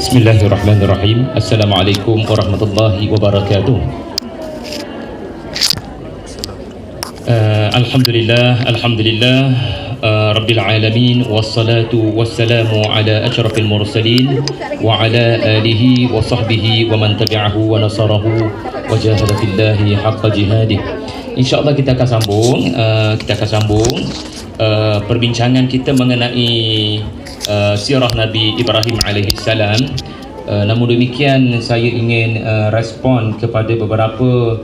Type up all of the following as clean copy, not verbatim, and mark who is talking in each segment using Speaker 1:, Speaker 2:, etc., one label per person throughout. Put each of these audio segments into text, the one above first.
Speaker 1: Bismillahirrahmanirrahim. Assalamualaikum warahmatullahi wabarakatuh. Alhamdulillah Rabbil alamin, wassalatu wassalamu ala asyrafil mursalin wa ala alihi wa sahbihi wa man tabi'ahu wa nasarahu wa jahada fillahi haqqa jihadih. InsyaAllah kita akan sambung perbincangan kita mengenai sirah Nabi Ibrahim alaihi salam. Namun demikian saya ingin respon kepada beberapa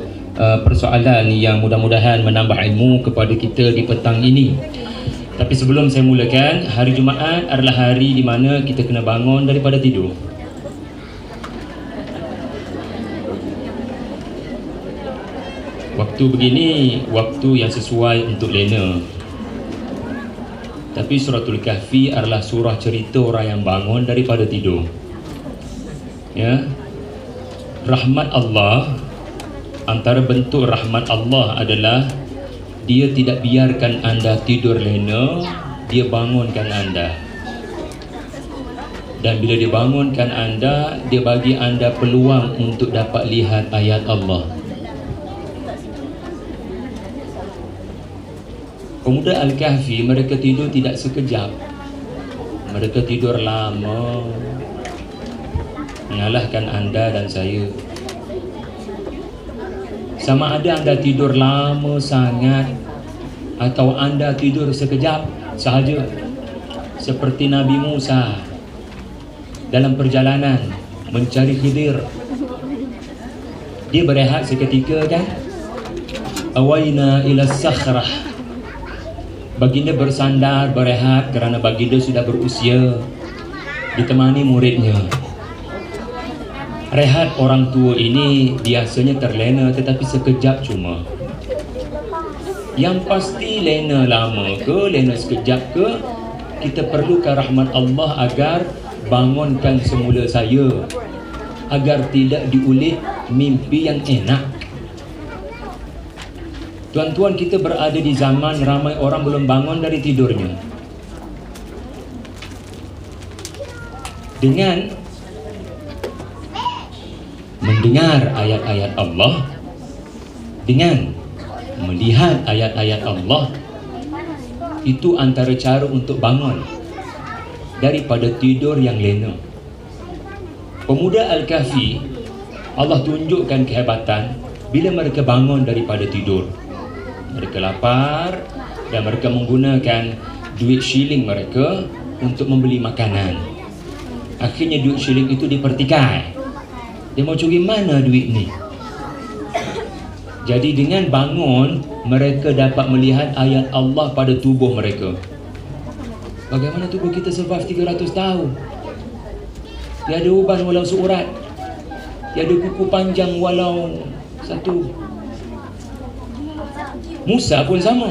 Speaker 1: persoalan yang mudah-mudahan menambah ilmu kepada kita di petang ini. Tapi sebelum saya mulakan, hari Jumaat adalah hari di mana kita kena bangun daripada tidur. Waktu begini, waktu yang sesuai untuk lena. Tapi suratul Kahfi adalah surah cerita orang yang bangun daripada tidur. Ya. Rahmat Allah, antara bentuk rahmat Allah adalah Dia tidak biarkan anda tidur lena, Dia bangunkan anda. Dan bila Dia bangunkan anda, Dia bagi anda peluang untuk dapat lihat ayat Allah. Pemuda Al-Kahfi, mereka tidur tidak sekejap, mereka tidur lama, mengalahkan anda dan saya. Sama ada anda tidur lama sangat atau anda tidur sekejap sahaja, seperti Nabi Musa dalam perjalanan mencari Khidir. Dia berehat seketika kan? Awaina ila sakhrah. Baginda bersandar, berehat kerana baginda sudah berusia, ditemani muridnya. Rehat orang tua ini biasanya terlena, tetapi sekejap cuma. Yang pasti lena lama ke, lena sekejap ke, kita perlukan rahmat Allah agar bangunkan semula saya, agar tidak diulit mimpi yang enak. Tuan-tuan, kita berada di zaman ramai orang belum bangun dari tidurnya. Dengan mendengar ayat-ayat Allah, dengan melihat ayat-ayat Allah, itu antara cara untuk bangun daripada tidur yang lena. Pemuda Al-Kahfi, Allah tunjukkan kehebatan bila mereka bangun daripada tidur. Mereka lapar dan mereka menggunakan duit shilling mereka untuk membeli makanan. Akhirnya duit shilling itu dipertikai. Dia mau curi mana duit ni? Jadi dengan bangun, mereka dapat melihat ayat Allah pada tubuh mereka. Bagaimana tubuh kita survive 300 tahun? Tiada uban walau seurat, tiada kuku panjang walau satu. Musa pun sama.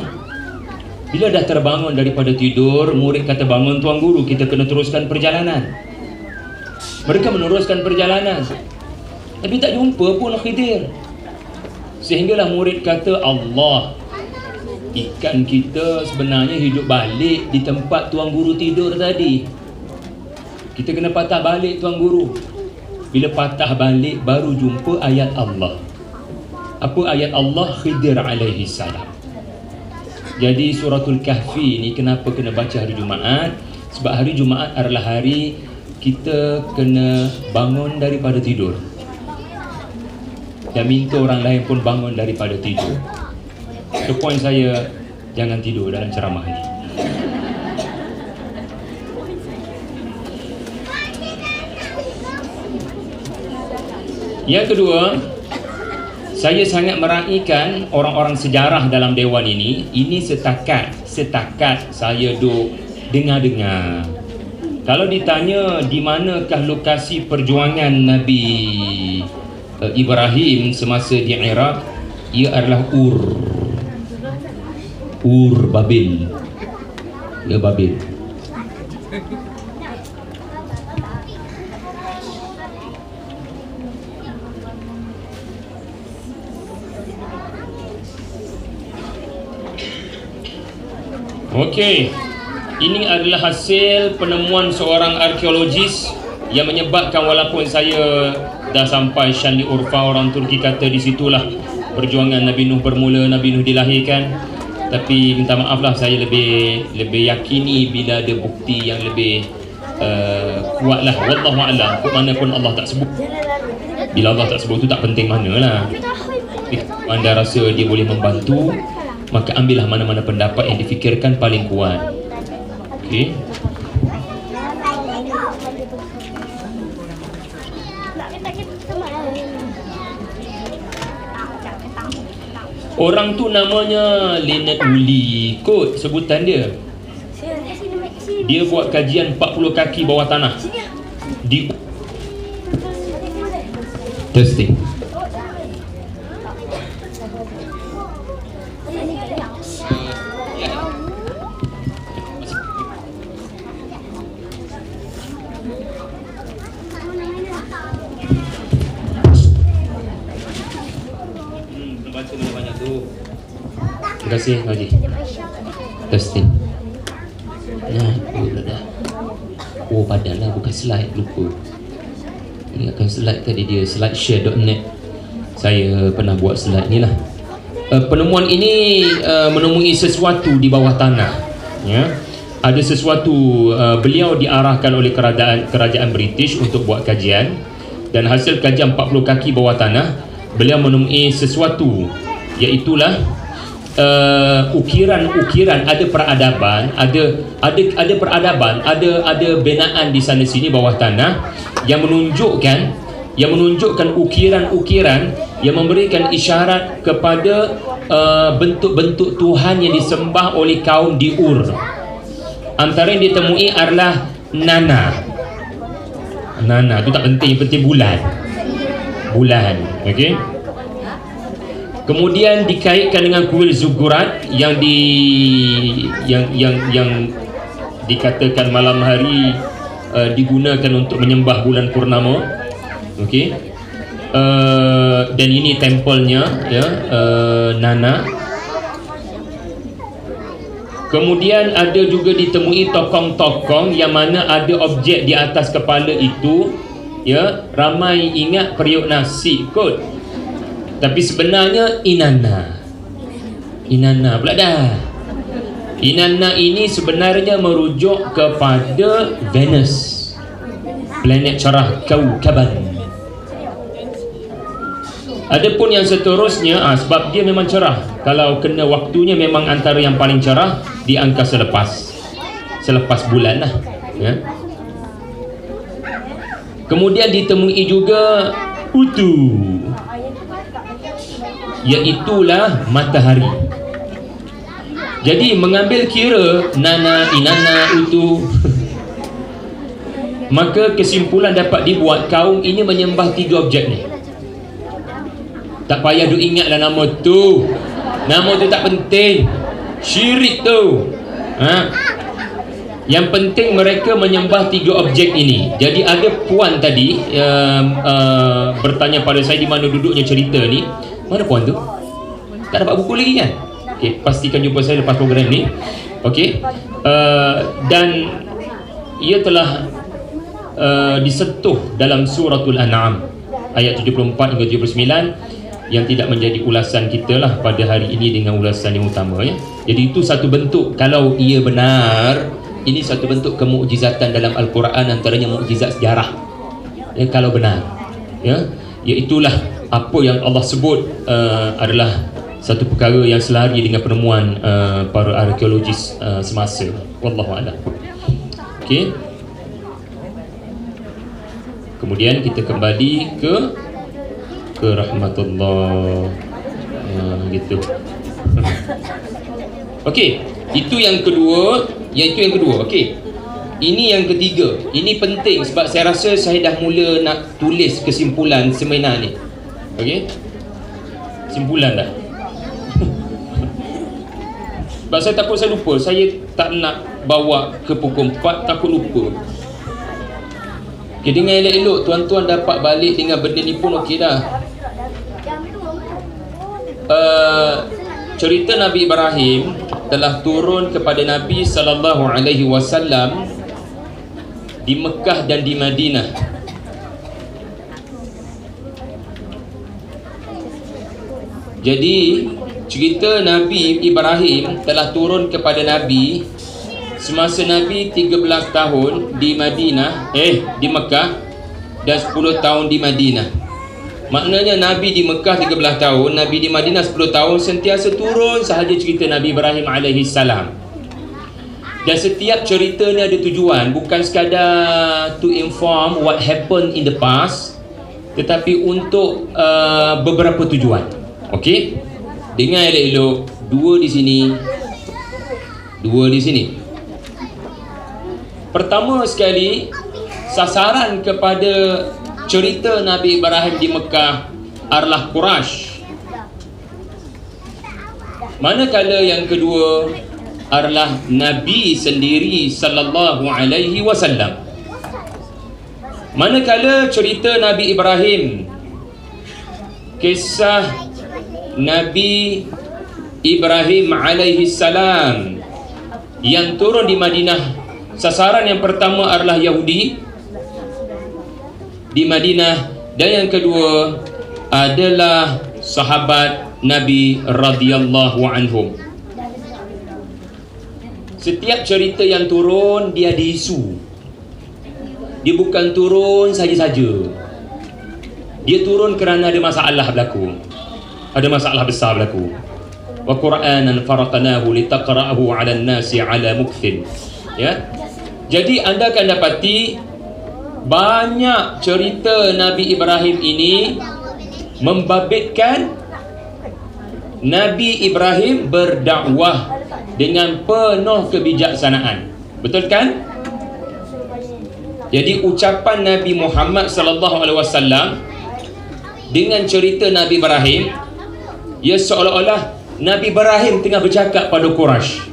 Speaker 1: Bila dah terbangun daripada tidur, murid kata, bangun tuan guru, kita kena teruskan perjalanan. Mereka meneruskan perjalanan, tapi tak jumpa pun Khidir. Sehinggalah murid kata, Allah, ikan kita sebenarnya hidup balik di tempat tuan guru tidur tadi. Kita kena patah balik tuan guru. Bila patah balik baru jumpa ayat Allah. Apa ayat Allah? Khidir alaihi salam. Jadi suratul Kahfi ni kenapa kena baca hari Jumaat? Sebab hari Jumaat adalah hari kita kena bangun daripada tidur dan minta orang lain pun bangun daripada tidur. So point saya, jangan tidur dalam ceramah ni. Yang kedua, saya sangat meraihkan orang-orang sejarah dalam dewan ini. Ini setakat saya duk dengar-dengar. Kalau ditanya di manakah lokasi perjuangan Nabi Ibrahim semasa di Iraq, ia adalah Ur Babil. Ya, Babil. Okey, ini adalah hasil penemuan seorang arkeologis yang menyebabkan walaupun saya dah sampai Shanli Urfa, orang Turki kata di situlah perjuangan Nabi Nuh bermula, Nabi Nuh dilahirkan. Tapi minta maaf lah, saya lebih yakini bila ada bukti yang lebih kuat lah. Wallahu a'lam. Kok mana pun Allah tak sebut. Bila Allah tak sebut tu tak penting mana lah. Kalau anda rasa dia boleh membantu, maka ambillah mana-mana pendapat yang difikirkan paling kuat. Okey. Orang tu namanya Leonard Woolley, kot sebutan dia. Dia buat kajian 40 kaki bawah tanah di testing. Terima kasih Haji. Testing. Nah, oh padahal bukan slide, lupa. Ingatkan slide tadi dia slideshare.net. Saya pernah buat slide ni lah. Penemuan ini menemui sesuatu di bawah tanah. Ya, ada sesuatu. Beliau diarahkan oleh kerajaan British untuk buat kajian, dan hasil kajian 40 kaki bawah tanah, beliau menemui sesuatu, iaitulah ukiran-ukiran, ada peradaban, ada peradaban, ada binaan di sana sini bawah tanah yang menunjukkan ukiran-ukiran yang memberikan isyarat kepada bentuk-bentuk Tuhan yang disembah oleh kaum di Ur. Antara yang ditemui adalah Nana. Nana tu tak penting, penting bulan. Okey. Kemudian dikaitkan dengan kuil Zugurat yang dikatakan malam hari digunakan untuk menyembah bulan purnama. Okey. Dan ini tempelnya, ya, Nana. Kemudian ada juga ditemui tokong-tokong yang mana ada objek di atas kepala itu, ya. Ramai ingat periuk nasi kot. Tapi sebenarnya Inanna pula dah. Inanna ini sebenarnya merujuk kepada Venus, planet cerah kaukaban. Adapun yang seterusnya, sebab dia memang cerah, kalau kena waktunya memang antara yang paling cerah di angkasa selepas bulan lah, ya. Kemudian ditemui juga Utu, iaitulah matahari. Jadi mengambil kira Nana, Inanna, Utu maka kesimpulan dapat dibuat, kaum ini menyembah 3 objek ni. Tak payah duk ingatlah nama tu tak penting, syirik tu. Yang penting mereka menyembah 3 objek ini. Jadi ada puan tadi bertanya pada saya di mana duduknya cerita ni. Mana puan tu? Tak dapat buku lagi kan? Okey, pastikan jumpa saya lepas program ni. Okey. Dan ia telah disentuh dalam suratul An'am ayat 74 hingga 79 yang tidak menjadi ulasan kita lah pada hari ini dengan ulasan yang utama, ya. Jadi itu satu bentuk, kalau ia benar, ini satu bentuk kemukjizatan dalam Al-Quran, antaranya mukjizat sejarah, ya, kalau benar, ya, iaitulah apa yang Allah sebut adalah satu perkara yang selari dengan penemuan para arkeologis semasa. Wallahu a'lam. Okey. Kemudian kita kembali ke rahmatullah, gitu. Okey, itu yang kedua, okey. Ini yang ketiga. Ini penting sebab saya rasa saya dah mula nak tulis kesimpulan seminar ni. Okey? Kesimpulan dah. Sebab saya takut saya lupa. Saya tak nak bawa ke pukul 4, takut lupa. Okey, dengan elok-elok tuan-tuan dapat balik dengan benda ni pun okey dah. Cerita Nabi Ibrahim telah turun kepada Nabi sallallahu alaihi wasallam di Mekah dan di Madinah. Jadi cerita Nabi Ibrahim telah turun kepada Nabi semasa Nabi 13 tahun di Madinah, di Mekah, dan 10 tahun di Madinah. Maknanya Nabi di Mekah 13 tahun, Nabi di Madinah 10 tahun, sentiasa turun sahaja cerita Nabi Ibrahim alaihi salam. Dan setiap cerita ni ada tujuan, bukan sekadar to inform what happened in the past, tetapi untuk beberapa tujuan. Okey? Dengar elok-elok, dua di sini, dua di sini. Pertama sekali, sasaran kepada cerita Nabi Ibrahim di Mekah adalah Quraisy. Manakala yang kedua adalah Nabi sendiri sallallahu alaihi wasallam. Manakala cerita Nabi Ibrahim, kisah Nabi Ibrahim alaihi salam yang turun di Madinah, sasaran yang pertama adalah Yahudi di Madinah, dan yang kedua adalah sahabat Nabi radhiyallahu anhum. Setiap cerita yang turun dia ada isu. Dia bukan turun saja-saja. Dia turun kerana ada masalah berlaku. Ada masalah besar berlaku. Wa Qur'anan faraqnahu litaqra'ahu 'alan nasi 'ala mukthin. Ya. Jadi anda akan dapati banyak cerita Nabi Ibrahim ini membabitkan Nabi Ibrahim berdakwah dengan penuh kebijaksanaan. Betul kan? Jadi ucapan Nabi Muhammad sallallahu alaihi wasallam dengan cerita Nabi Ibrahim, ia seolah-olah Nabi Ibrahim tengah bercakap pada Quraisy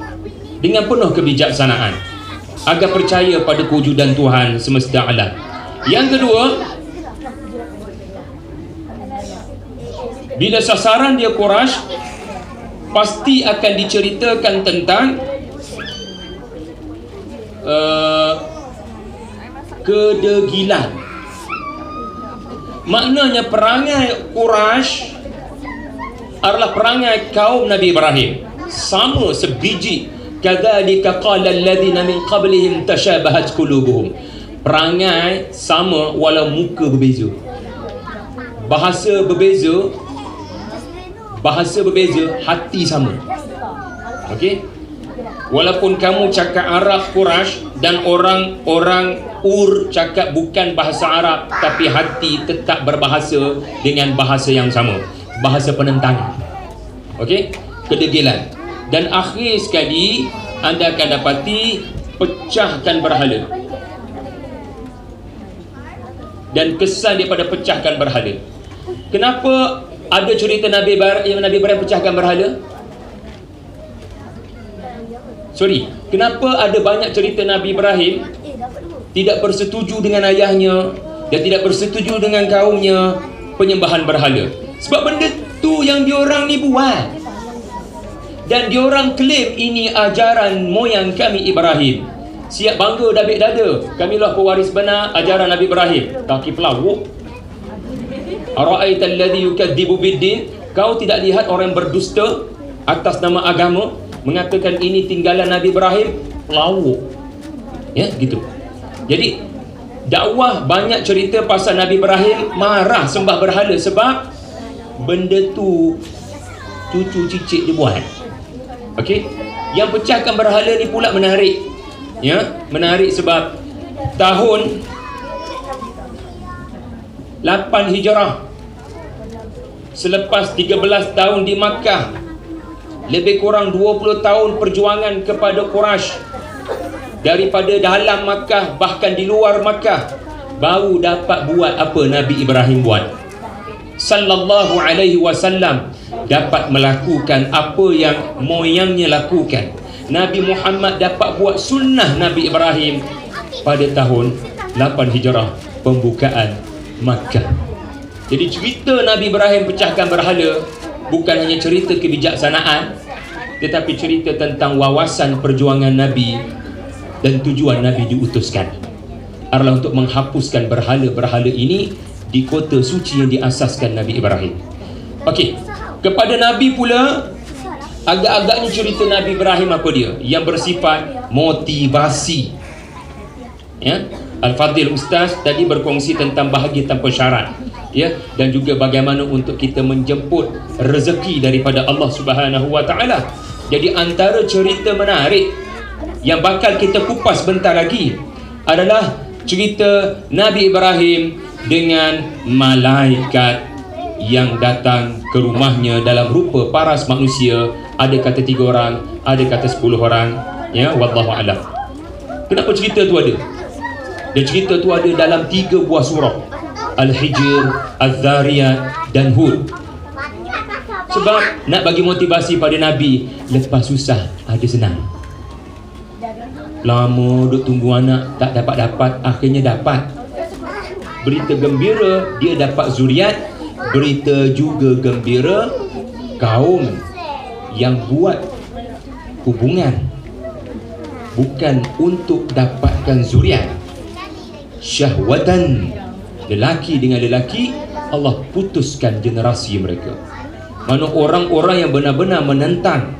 Speaker 1: dengan penuh kebijaksanaan agar percaya pada kewujudan Tuhan semesta alam. Yang kedua, bila sasaran dia Quraisy, pasti akan diceritakan tentang kedegilan. Maknanya perangai Quraisy adalah perangai kaum Nabi Ibrahim, sama sebiji. Kadzalika qala alladhina min qablihim tashabahat qulubuhum. Perangai sama walau muka berbeza, bahasa berbeza, hati sama. Okey? Walaupun kamu cakap Arab Quraisy dan orang-orang Ur cakap bukan bahasa Arab, tapi hati tetap berbahasa dengan bahasa yang sama, bahasa penentangan. Okey? Kedegilan. Dan akhir sekali anda akan dapati pecahkan berhala. Dan kesan daripada pecahkan berhala. Kenapa ada cerita Nabi Ibrahim pecahkan berhala? Kenapa ada banyak cerita Nabi Ibrahim tidak bersetuju dengan ayahnya dan tidak bersetuju dengan kaumnya penyembahan berhala? Sebab benda tu yang diorang ni buat. Dan diorang klaim ini ajaran moyang kami Ibrahim. Siap bangga dabik dada, kamilah pewaris benar ajaran Nabi Ibrahim. Kaki pelawuk. Ara'aita alladhi yukadzibu biddin? Kau tidak lihat orang yang berdusta atas nama agama mengatakan ini tinggalan Nabi Ibrahim? Pelawuk. Ya, gitu. Jadi dakwah banyak cerita pasal Nabi Ibrahim marah sembah berhala sebab benda tu cucu cicit dia buat. Okey, yang pecahkan berhala ni pula menarik. Ya, menarik sebab tahun 8 Hijrah, selepas 13 tahun di Makkah, lebih kurang 20 tahun perjuangan kepada Quraisy daripada dalam Makkah bahkan di luar Makkah, baru dapat buat apa Nabi Ibrahim buat. Sallallahu alaihi wasallam dapat melakukan apa yang moyangnya lakukan. Nabi Muhammad dapat buat sunnah Nabi Ibrahim pada tahun 8 Hijrah, pembukaan Makkah. Jadi cerita Nabi Ibrahim pecahkan berhala bukan hanya cerita kebijaksanaan, tetapi cerita tentang wawasan perjuangan Nabi dan tujuan Nabi diutuskan. adalah untuk menghapuskan berhala-berhala ini di kota suci yang diasaskan Nabi Ibrahim. Okey, kepada Nabi pula, agak-agaknya cerita Nabi Ibrahim apa dia? Yang bersifat motivasi. Ya, Al-Fadhil Ustaz tadi berkongsi tentang bahagia tanpa syarat, ya, dan juga bagaimana untuk kita menjemput rezeki daripada Allah Subhanahu wa taala. Jadi antara cerita menarik yang bakal kita kupas bentar lagi adalah cerita Nabi Ibrahim dengan malaikat yang datang ke rumahnya dalam rupa paras manusia. Ada kata 3 orang, ada kata 10 orang, ya, wallahu alam. Kenapa cerita tu ada? Dan cerita tu ada dalam 3 buah surah, Al-Hijr, Al-Dhariyat dan Hud. Sebab nak bagi motivasi pada Nabi, lepas susah ada senang. Lama duk tunggu anak tak dapat-dapat, akhirnya dapat. Berita gembira dia dapat zuriat. Berita juga gembira kaum yang buat hubungan bukan untuk dapatkan zuriat, syahwatan, lelaki dengan lelaki, Allah putuskan generasi mereka. Mana orang-orang yang benar-benar menentang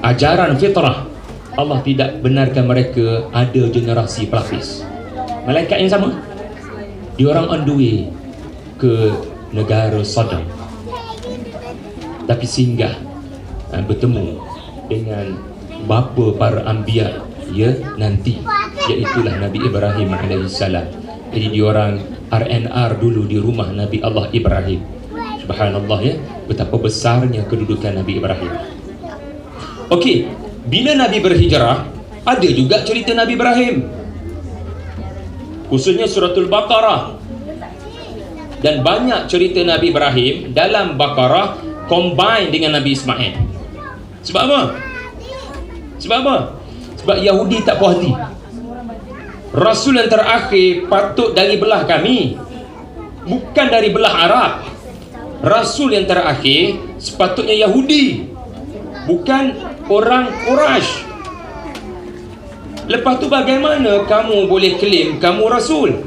Speaker 1: ajaran fitrah, Allah tidak benarkan mereka ada generasi pelapis. Malaikat yang sama, dia orang on the way ke negara Sodom, tapi singgah bertemu dengan bapa para anbiya, ya, nanti, iaitulah Nabi Ibrahim alaihissalam. Jadi dia orang RNR dulu di rumah Nabi Allah Ibrahim. Subhanallah, ya, betapa besarnya kedudukan Nabi Ibrahim. Okey, bila Nabi berhijrah, ada juga cerita Nabi Ibrahim, khususnya suratul Baqarah. Dan banyak cerita Nabi Ibrahim dalam Baqarah combine dengan Nabi Ismail. Sebab apa? Sebab apa? Sebab Yahudi tak puas hati. Rasul yang terakhir patut dari belah kami, bukan dari belah Arab. Rasul yang terakhir sepatutnya Yahudi, bukan orang Quraisy. Lepas tu bagaimana kamu boleh klaim kamu Rasul,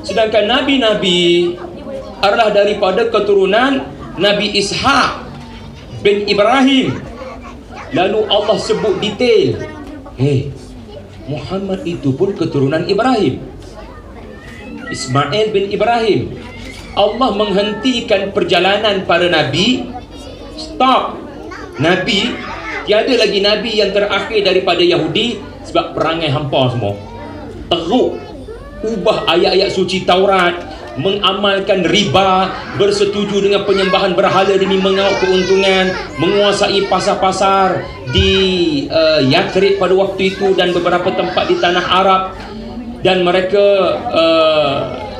Speaker 1: sedangkan Nabi-Nabi adalah daripada keturunan Nabi Ishaq bin Ibrahim. Lalu Allah sebut detail, Muhammad itu pun keturunan Ibrahim, Ismail bin Ibrahim. Allah menghentikan perjalanan para Nabi. Stop. Nabi, tiada lagi Nabi yang terakhir daripada Yahudi. Sebab perangai hampa semua, teruk, ubah ayat-ayat suci Taurat, mengamalkan riba, bersetuju dengan penyembahan berhala demi mengawal keuntungan, menguasai pasar-pasar di Yathrib pada waktu itu dan beberapa tempat di tanah Arab. Dan mereka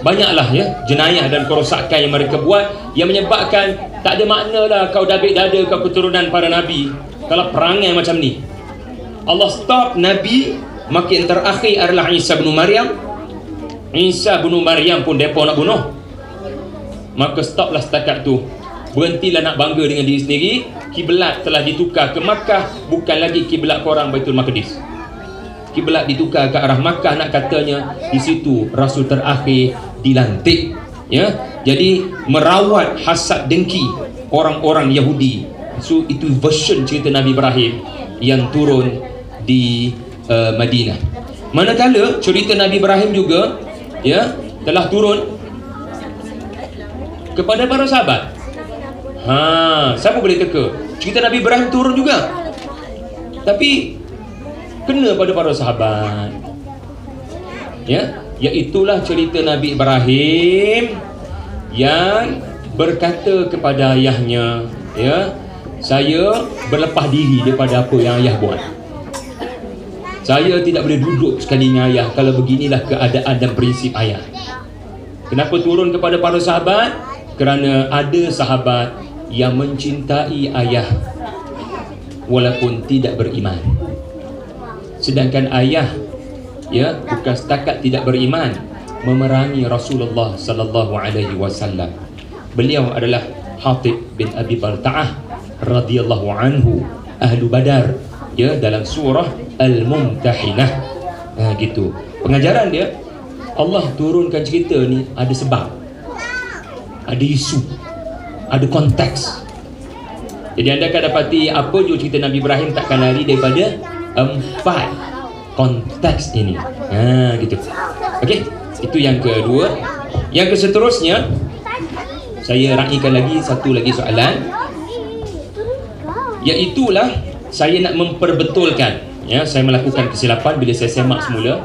Speaker 1: banyaklah, ya, jenayah dan kerosakan yang mereka buat, yang menyebabkan tak ada maknalah kau dabik dada kau keturunan para Nabi kalau perangai macam ni. Allah stop Nabi. Makin terakhir adalah Isa bin Maryam. Isa bin Maryam pun mereka nak bunuh. Maka stoplah setakat tu. Berhentilah nak bangga dengan diri sendiri. Kiblat telah ditukar ke Makkah, bukan lagi kiblat korang Baitul Maqdis. Kiblat ditukar ke arah Makkah, nak katanya di situ Rasul terakhir dilantik, ya. Jadi merawat hasad dengki orang-orang Yahudi. So itu version cerita Nabi Ibrahim yang turun di Madinah. Manakala cerita Nabi Ibrahim juga, ya, telah turun kepada para sahabat. Siapa boleh teka? Cerita Nabi Ibrahim turun juga, tapi kena pada para sahabat, ya. Iaitulah cerita Nabi Ibrahim yang berkata kepada ayahnya, ya, saya berlepas diri daripada apa yang ayah buat. Saya tidak boleh duduk sekali dengan ayah kalau beginilah keadaan dan prinsip ayah. Kenapa turun kepada para sahabat? Kerana ada sahabat yang mencintai ayah walaupun tidak beriman. Sedangkan ayah, ya, bukan setakat tidak beriman, memerangi Rasulullah sallallahu alaihi wasallam. Beliau adalah Hatib bin Abi Balta'ah radhiyallahu anhu, ahlu Badar, ya, dalam surah Al-Mumtahinah. Gitu pengajaran dia. Allah turunkan cerita ni ada sebab, ada isu, ada konteks. Jadi anda akan dapati apa juga cerita Nabi Ibrahim takkan lari daripada 4 konteks ini. Gitu. Okey, itu yang kedua. Yang seterusnya, saya raikan lagi satu lagi soalan, iaitulah saya nak memperbetulkan, ya, saya melakukan kesilapan bila saya semak semula.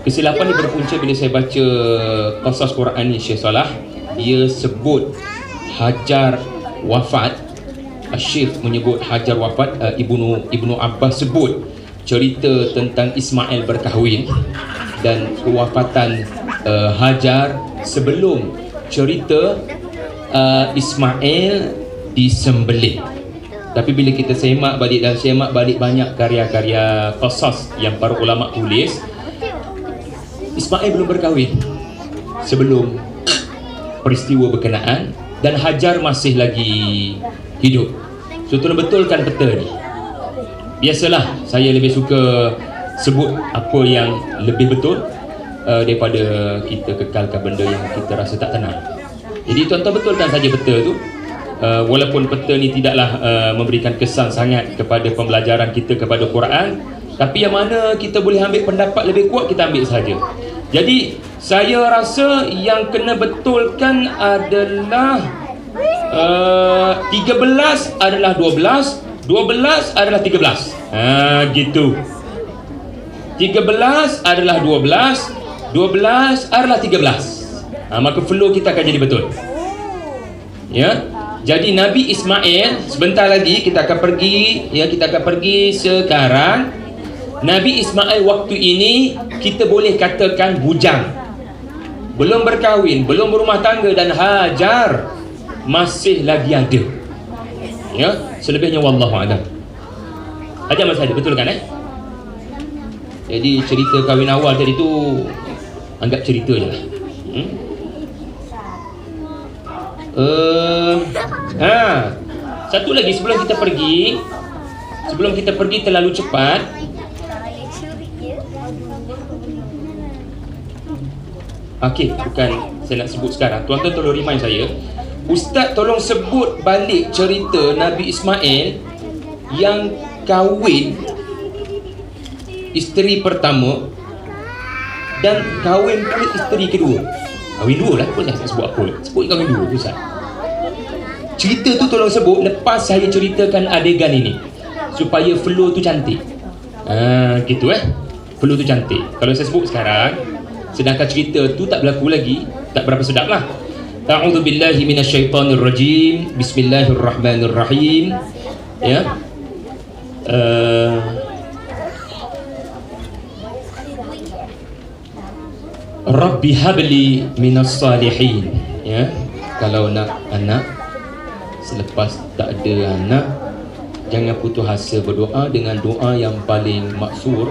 Speaker 1: Kesilapan ni berpunca bila saya baca qasas Quran ni Syekh Salah. Dia sebut Hajar wafat, Syekh menyebut Hajar wafat, Ibnu Abbas sebut cerita tentang Ismail berkahwin dan kewafatan Hajar sebelum cerita Ismail disembelih. Tapi bila kita semak balik banyak karya-karya qasas yang para ulama tulis, Ismail belum berkahwin sebelum peristiwa berkenaan dan Hajar masih lagi hidup. So tolong betulkan peta ni. Biasalah saya lebih suka sebut apa yang lebih betul daripada kita kekalkan benda yang kita rasa tak tenang. Jadi tuan-tuan betulkan saja peta tu. Walaupun peta ni tidaklah memberikan kesan sangat kepada pembelajaran kita kepada Quran, tapi yang mana kita boleh ambil pendapat lebih kuat, kita ambil saja. Jadi saya rasa yang kena betulkan adalah 13 adalah 12, 12 adalah 13. Gitu. 13 adalah 12, 12 adalah 13. Maka flow kita akan jadi betul. Ya. Jadi Nabi Ismail, sebentar lagi kita akan pergi, ya, kita akan pergi sekarang. Nabi Ismail waktu ini kita boleh katakan bujang, belum berkahwin, belum berumah tangga, dan Hajar masih lagi ada. Ya, selebihnya wallahu a'lam. Ada masih ada, betul kan? Jadi cerita kahwin awal tadi tu anggap cerita je lah. Satu lagi sebelum kita pergi terlalu cepat. Okey, bukan saya nak sebut sekarang. Tuan-tuan tolong remind saya. Ustaz tolong sebut balik cerita Nabi Ismail yang kahwin isteri pertama dan kahwin pula isteri kedua. Kahwin dua lah, apa saya sebut apa? Sebut kahwin dua tu Ustaz. Cerita tu tolong sebut lepas saya ceritakan adegan ini supaya flow tu cantik. Gitu flow tu cantik. Kalau saya sebut sekarang sedangkan cerita tu tak berlaku lagi, tak berapa sedap lah. A'udzu billahi minasyaitonir rajim. Bismillahirrahmanirrahim. Ya. Rabbi habli minas salihin. Ya. Kalau nak anak, selepas tak ada anak, jangan putus asa berdoa dengan doa yang paling maksur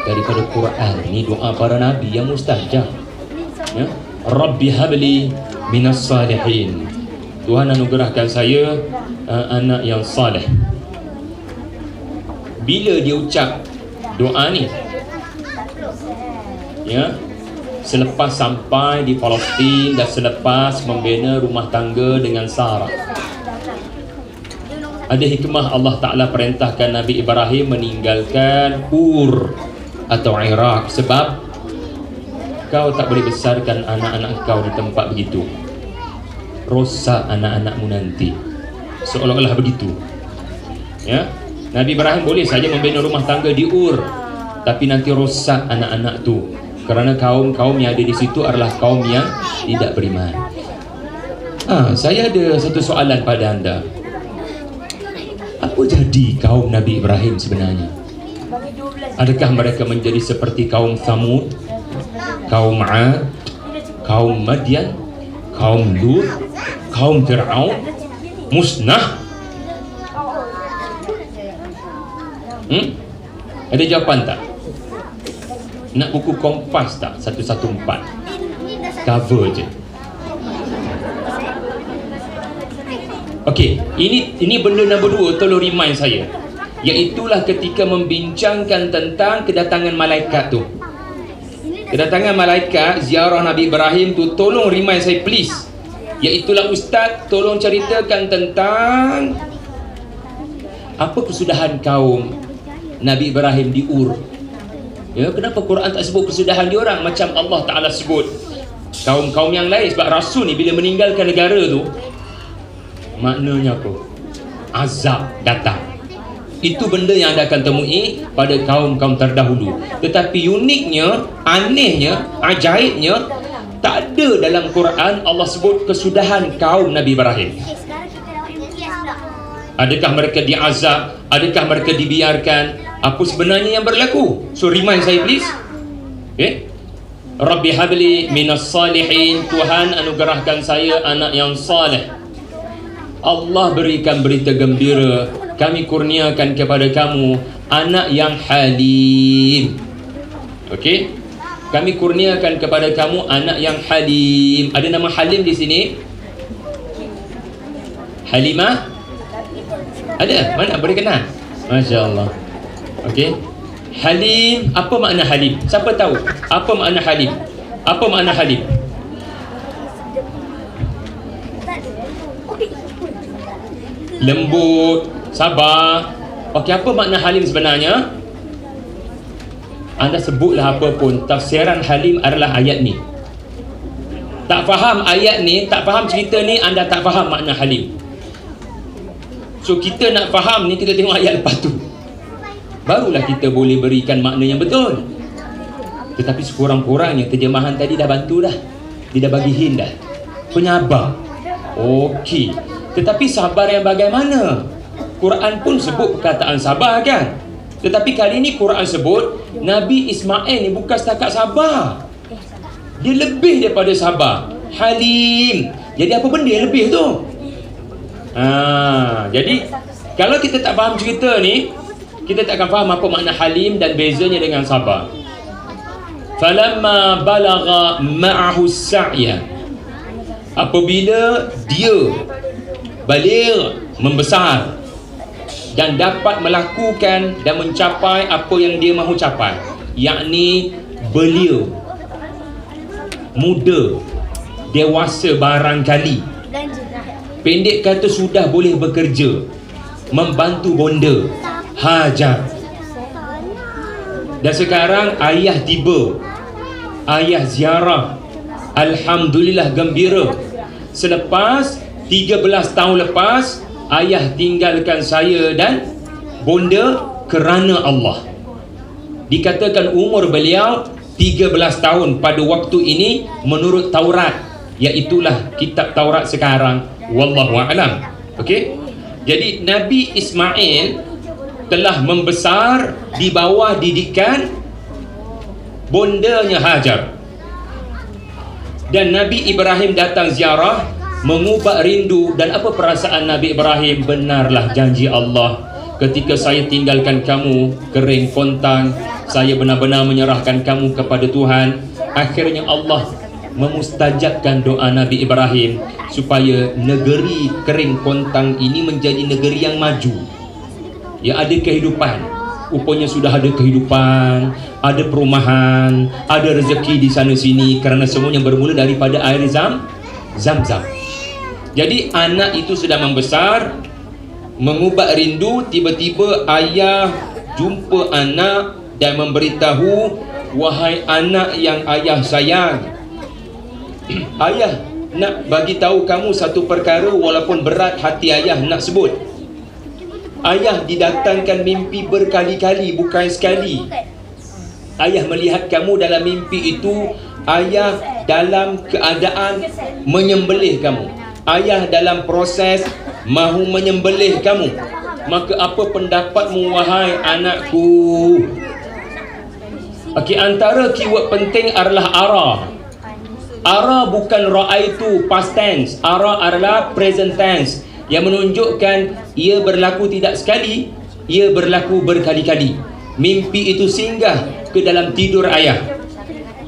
Speaker 1: daripada Quran. Ini doa para nabi yang mustajab. Ya. Rabbi habli minas salihin. Tuhan anugerahkan saya anak yang saleh. Bila dia ucap doa ni, ya, selepas sampai di Palestin dan selepas membina rumah tangga dengan Sarah, ada hikmah Allah Ta'ala perintahkan Nabi Ibrahim meninggalkan Ur atau Iraq sebab kau tak boleh besarkan anak-anak kau di tempat begitu, rosak anak-anakmu nanti. Seolah-olah begitu. Ya, Nabi Ibrahim boleh saja membina rumah tangga di Ur, tapi nanti rosak anak-anak tu, kerana kaum-kaum yang ada di situ adalah kaum yang tidak beriman. Saya ada satu soalan pada anda. Apa jadi kaum Nabi Ibrahim sebenarnya? Adakah mereka menjadi seperti kaum Thamud, kaum 'Ad, kaum Madian, kaum Lut, kaum Fir'aun, musnah? Ada jawapan tak? Nak buku Kompas tak? 114 cover je. Okey, ini benda nombor 2 tolong remind saya. Iaitulah ketika membincangkan tentang kedatangan malaikat tu. Kedatangan malaikat ziarah Nabi Ibrahim tu, tolong remind saya please. Iaitulah ustaz, tolong ceritakan tentang apa kesudahan kaum Nabi Ibrahim di Ur. Ya, kenapa Quran tak sebut kesudahan dia orang macam Allah Ta'ala sebut kaum-kaum yang lain? Sebab Rasul ni bila meninggalkan negara tu, maknanya apa? Azab datang. Itu benda yang anda akan temui pada kaum-kaum terdahulu. Tetapi uniknya, anehnya, ajaibnya, tak ada dalam Quran Allah sebut kesudahan kaum Nabi Ibrahim. Adakah mereka diazab? Adakah mereka dibiarkan? Apa sebenarnya yang berlaku? So remind saya please. Okay? Rabbi habli minas salihin. Tuhan anugerahkan saya anak yang saleh. Allah berikan berita gembira, kami kurniakan kepada kamu anak yang halim. Okey? Kami kurniakan kepada kamu anak yang halim. Ada nama Halim di sini? Halimah? Ada? Mana? Boleh kenal? Masya Allah. Okey. Halim, apa makna Halim? Siapa tahu? Apa makna Halim? Apa makna Halim? Lembut, sabar. Okey, apa makna Halim sebenarnya? Anda sebutlah apa pun, tafsiran Halim adalah ayat ni. Tak faham ayat ni, tak faham cerita ni, anda tak faham makna Halim. So kita nak faham ni, kita tengok ayat lepas tu, barulah kita boleh berikan makna yang betul. Tetapi sekurang-kurangnya terjemahan tadi dah bantu dah. Dia dah bagi hint dah. Penyabar. Okey. Tetapi sabar yang bagaimana? Quran pun sebut perkataan sabar kan? Tetapi kali ini Quran sebut Nabi Ismail ni bukan setakat sabar. Dia lebih daripada sabar. Halim. Jadi apa benda yang lebih tu? Jadi kalau kita tak faham cerita ni, kita tak akan faham apa makna halim dan bezanya dengan sabar. Falamma balagha ma'ahu sa'ya. Apabila dia baligh, membesar dan dapat melakukan dan mencapai apa yang dia mahu capai, yakni belia, muda, dewasa barangkali, pendek kata sudah boleh bekerja, membantu bonda, Hajar. Dan sekarang ayah tiba, ayah ziarah. Alhamdulillah, gembira. Selepas 13 tahun lepas, ayah tinggalkan saya dan bonda kerana Allah. Dikatakan umur beliau 13 tahun pada waktu ini menurut Taurat, iaitulah kitab Taurat sekarang. Wallahu a'lam. Okey. Jadi Nabi Ismail telah membesar di bawah didikan bondanya Hajar. Dan Nabi Ibrahim datang ziarah, mengubah rindu. Dan apa perasaan Nabi Ibrahim? Benarlah janji Allah, ketika saya tinggalkan kamu kering kontang, saya benar-benar menyerahkan kamu kepada Tuhan. Akhirnya Allah memustajabkan doa Nabi Ibrahim supaya negeri kering kontang ini menjadi negeri yang maju, yang ada kehidupan. Rupanya sudah ada kehidupan, ada perumahan, ada rezeki di sana sini, kerana semuanya bermula daripada air Zam-Zam. Jadi anak itu sudah membesar, mengubah rindu. Tiba-tiba ayah jumpa anak dan memberitahu, wahai anak yang ayah sayang, ayah nak bagi tahu kamu satu perkara, walaupun berat hati ayah nak sebut. Ayah didatangkan mimpi berkali-kali, bukan sekali. Ayah melihat kamu dalam mimpi itu, ayah dalam keadaan menyembelih kamu. Ayah dalam proses mahu menyembelih kamu. Maka apa pendapatmu wahai anakku? Okey, antara keyword penting adalah ara. Ara bukan ra'aitu past tense. Ara adalah present tense, yang menunjukkan ia berlaku tidak sekali, ia berlaku berkali-kali. Mimpi itu singgah ke dalam tidur ayah.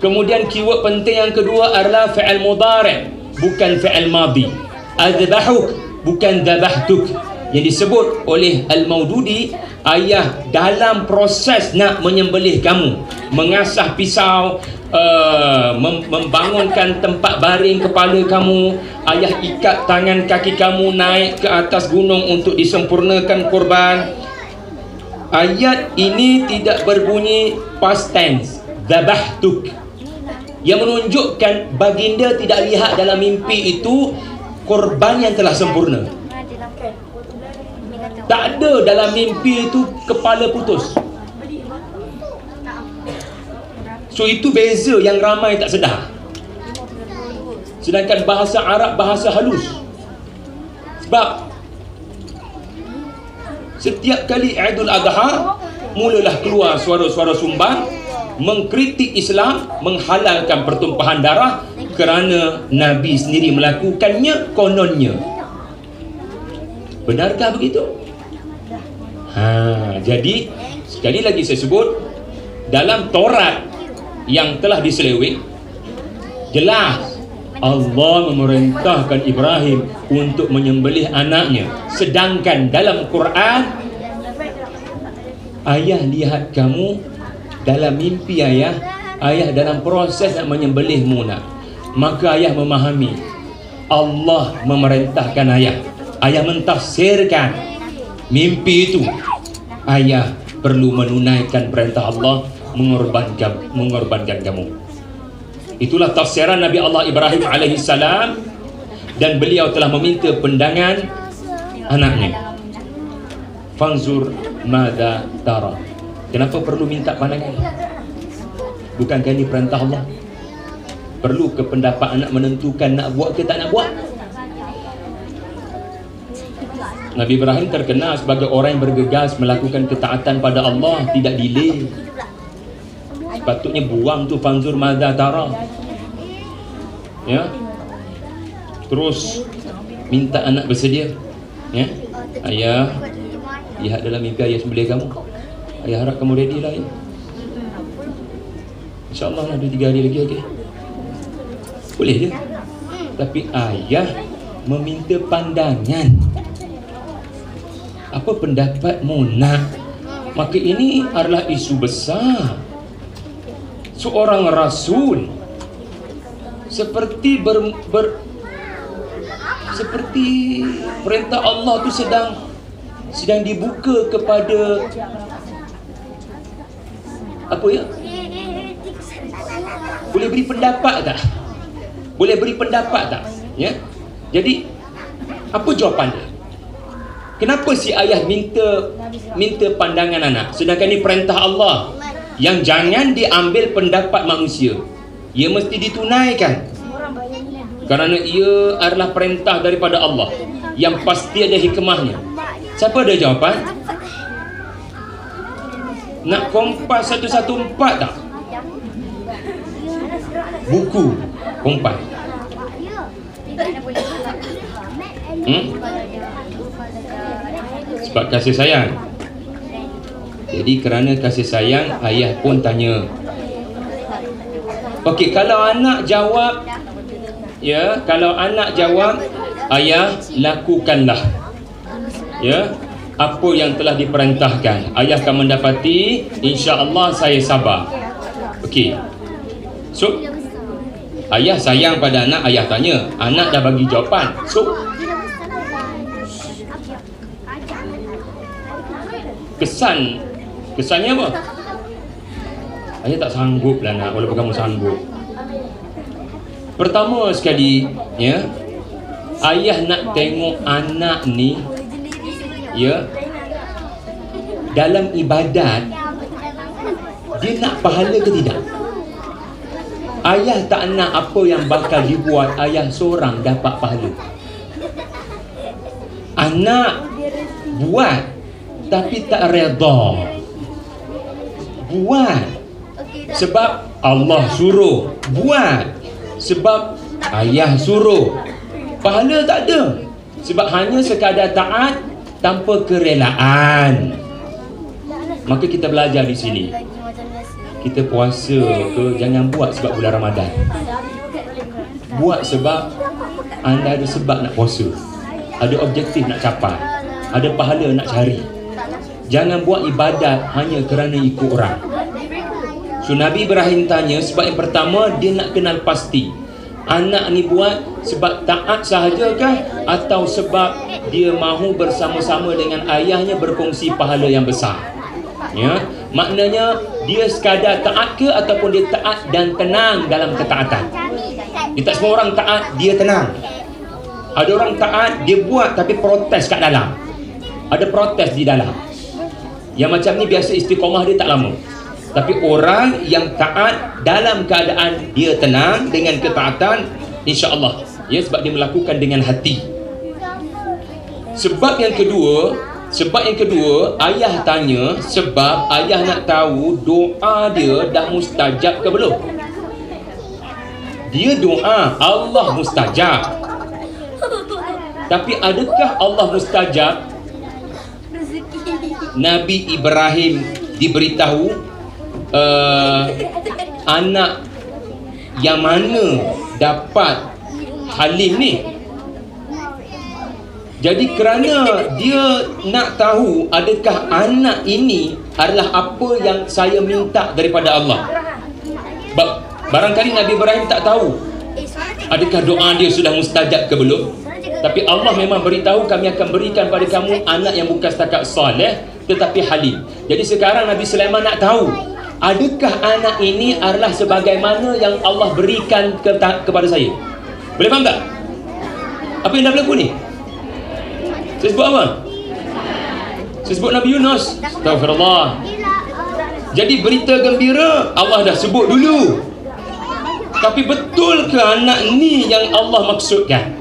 Speaker 1: Kemudian keyword penting yang kedua adalah fi'il mudhari', bukan fi'il madhi. Adzbahuk bukan dzabahtuk. Yang disebut oleh Al-Maududi ayah dalam proses nak menyembelih kamu, mengasah pisau, membangunkan tempat baring kepala kamu, ayah ikat tangan kaki kamu naik ke atas gunung untuk disempurnakan korban. Ayat ini tidak berbunyi past tense, dzabahtuk, yang menunjukkan baginda tidak lihat dalam mimpi itu korban yang telah sempurna. Tak ada dalam mimpi itu kepala putus. So itu beza yang ramai tak sedar. Sedangkan bahasa Arab bahasa halus. Sebab setiap kali Aidul Adha mulalah keluar suara-suara sumbang mengkritik Islam, menghalalkan pertumpahan darah kerana Nabi sendiri melakukannya kononnya. Benarkah begitu? Jadi sekali lagi saya sebut, dalam Taurat yang telah diseleweng jelas Allah memerintahkan Ibrahim untuk menyembelih anaknya. Sedangkan dalam Quran, ayah lihat kamu dalam mimpi ayah dalam proses nak menyembelihmu nak. Maka ayah memahami Allah memerintahkan ayah mentafsirkan mimpi itu. Ayah perlu menunaikan perintah Allah, mengorbankan kamu. Itulah tafsiran Nabi Allah Ibrahim alaihissalam, dan beliau telah meminta pandangan anaknya. Fanzur madza tara. Kenapa perlu minta pandangan? Bukankah ini perintah Allah? Perlu ke pendapat anak menentukan nak buat ke tak nak buat? Nabi Ibrahim terkenal sebagai orang yang bergegas melakukan ketaatan pada Allah, tidak delay. Sepatutnya buang tu fanzur madza tara. Ya. Terus minta anak bersedia. Ya. Ayah, lihat dalam mimpi ayah sembelih kamu. Ayah harap kamu ready lah ya. InsyaAllah lah 2-3 hari lagi, okey. Boleh je. Tapi ayah meminta pandangan. Apa pendapatmu nak? Maka ini adalah isu besar. Seorang Rasul seperti seperti perintah Allah tu sedang dibuka kepada apa ya? Boleh beri pendapat tak? Boleh beri pendapat tak? Ya. Jadi apa jawapan dia? Kenapa si ayah minta pandangan anak? Sedangkan ini perintah Allah yang jangan diambil pendapat manusia. Ia mesti ditunaikan. Kerana ia adalah perintah daripada Allah yang pasti ada hikmahnya. Siapa ada jawapan? Nak kompas 114 tak? Buku kompas. Sebab kasih sayang. Jadi kerana kasih sayang, ayah pun tanya. Okey, kalau anak jawab, ya, kalau anak jawab, ayah lakukanlah, ya, apa yang telah diperintahkan. Ayah akan mendapati, insya-Allah saya sabar. Okey. So, ayah sayang pada anak, ayah tanya. Anak dah bagi jawapan. So, kesannya apa? Ayah tak sanggup lah nak, walaupun kamu sanggup. Pertama sekali, ya, ayah nak tengok anak ni, ya, dalam ibadat dia nak pahala ke tidak. Ayah tak nak apa yang bakal dibuat ayah seorang dapat pahala. Anak buat tapi tak redha. Buat sebab Allah suruh, buat sebab ayah suruh. Pahala tak ada, sebab hanya sekadar taat tanpa kerelaan. Maka kita belajar di sini. Kita puasa ke, jangan buat sebab bulan Ramadan. Buat sebab anda ada sebab nak puasa, ada objektif nak capai, ada pahala nak cari. Jangan buat ibadat hanya kerana ikut orang. So Nabi Ibrahim tanya sebab yang pertama, dia nak kenal pasti anak ni buat sebab taat sahajakah atau sebab dia mahu bersama-sama dengan ayahnya berkongsi pahala yang besar. Ya, maknanya dia sekadar taat ke ataupun dia taat dan tenang dalam ketaatan. Dia tak semua orang taat dia tenang. Ada orang taat dia buat tapi protes kat dalam. Ada protes di dalam. Yang macam ni biasa istiqamah dia tak lama. Tapi orang yang taat dalam keadaan dia tenang dengan ketaatan, insya-Allah, ya, sebab dia melakukan dengan hati. Sebab yang kedua, ayah tanya sebab ayah nak tahu doa dia dah mustajab ke belum. Dia doa Allah mustajab. Tapi adakah Allah mustajab? Nabi Ibrahim diberitahu anak yang mana dapat Halim ni. Jadi kerana dia nak tahu adakah anak ini adalah apa yang saya minta daripada Allah. Barangkali Nabi Ibrahim tak tahu adakah doa dia sudah mustajab ke belum. Tapi Allah memang beritahu, kami akan berikan pada kamu anak yang bukan setakat soleh tetapi halim. Jadi sekarang Nabi Sulaiman nak tahu adakah anak ini adalah sebagaimana yang Allah berikan kepada saya. Boleh faham tak? Apa yang dah berlaku ni? Saya sebut apa? Saya sebut Nabi Yunus. Astagfirullah. Jadi berita gembira Allah dah sebut dulu. Tapi betul ke anak ni yang Allah maksudkan?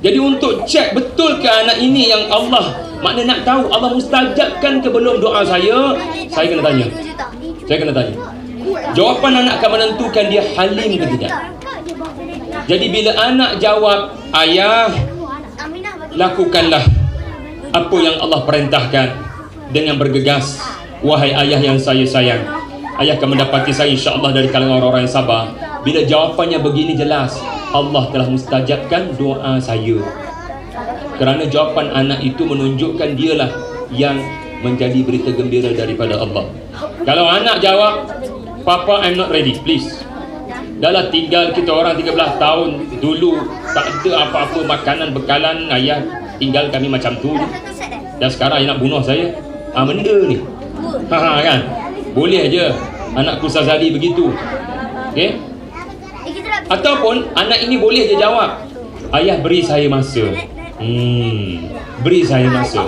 Speaker 1: Jadi untuk cek betul ke anak ini yang Allah, makna nak tahu Allah mustajabkan ke belum doa saya kena tanya. Saya kena tanya. Jawapan anak akan menentukan dia halim ke tidak. Jadi bila anak jawab, ayah, lakukanlah apa yang Allah perintahkan dengan bergegas. Wahai ayah yang saya sayang, ayah akan mendapati saya insya-Allah dari kalangan orang-orang yang sabar. Bila jawapannya begini jelas, Allah telah mustajabkan doa saya. Kerana jawapan anak itu menunjukkan dialah yang menjadi berita gembira daripada Allah. Kalau anak jawab, Papa, I'm not ready, please. Dahlah tinggal kita orang 13 tahun dulu, tak ada apa-apa makanan bekalan, ayah tinggal kami macam tu. Dan sekarang ayah nak bunuh saya. Benda ni. Kan? Boleh je anakku Sazali begitu. Okey? Ataupun anak ini boleh je jawab, ayah beri saya masa. Beri saya masa.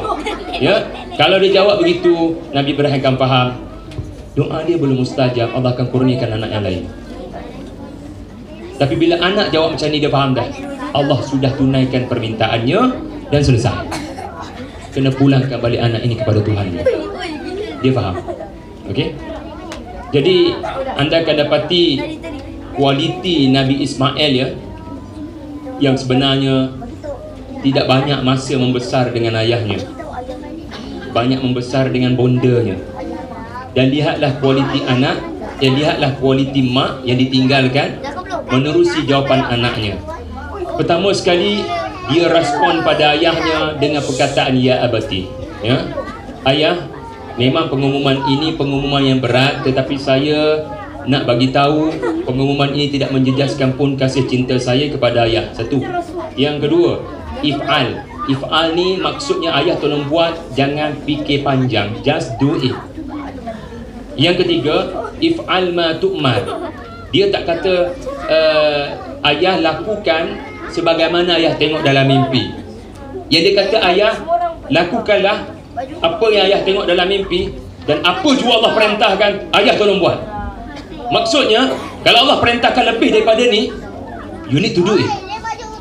Speaker 1: Ya, kalau dia jawab begitu, Nabi Ibrahim akan faham doa dia belum mustajab, Allah akan kurniakan anak yang lain. Tapi bila anak jawab macam ni, dia faham dah Allah sudah tunaikan permintaannya dan selesai. Kena pulangkan balik anak ini kepada Tuhan dia. Dia faham. Okey? Jadi anda akan dapati kualiti Nabi Ismail, ya, yang sebenarnya tidak banyak masa membesar dengan ayahnya, banyak membesar dengan bondanya. Dan lihatlah kualiti anak, lihatlah kualiti mak yang ditinggalkan menerusi jawapan anaknya. Pertama sekali, dia respon pada ayahnya dengan perkataan ya abati. Ya, ayah, memang pengumuman ini pengumuman yang berat, tetapi saya nak bagi tahu pengumuman ini tidak menjejaskan pun kasih cinta saya kepada ayah. Satu. Yang kedua, if'al. If'al ni maksudnya ayah tolong buat, jangan fikir panjang, just do it. Yang ketiga, if'al ma tu'mar. Dia tak kata ayah lakukan sebagaimana ayah tengok dalam mimpi. Yang dia kata, ayah lakukanlah apa yang ayah tengok dalam mimpi, dan apa jua Allah perintahkan, ayah tolong buat. Maksudnya, kalau Allah perintahkan lebih daripada ni, you need to do it.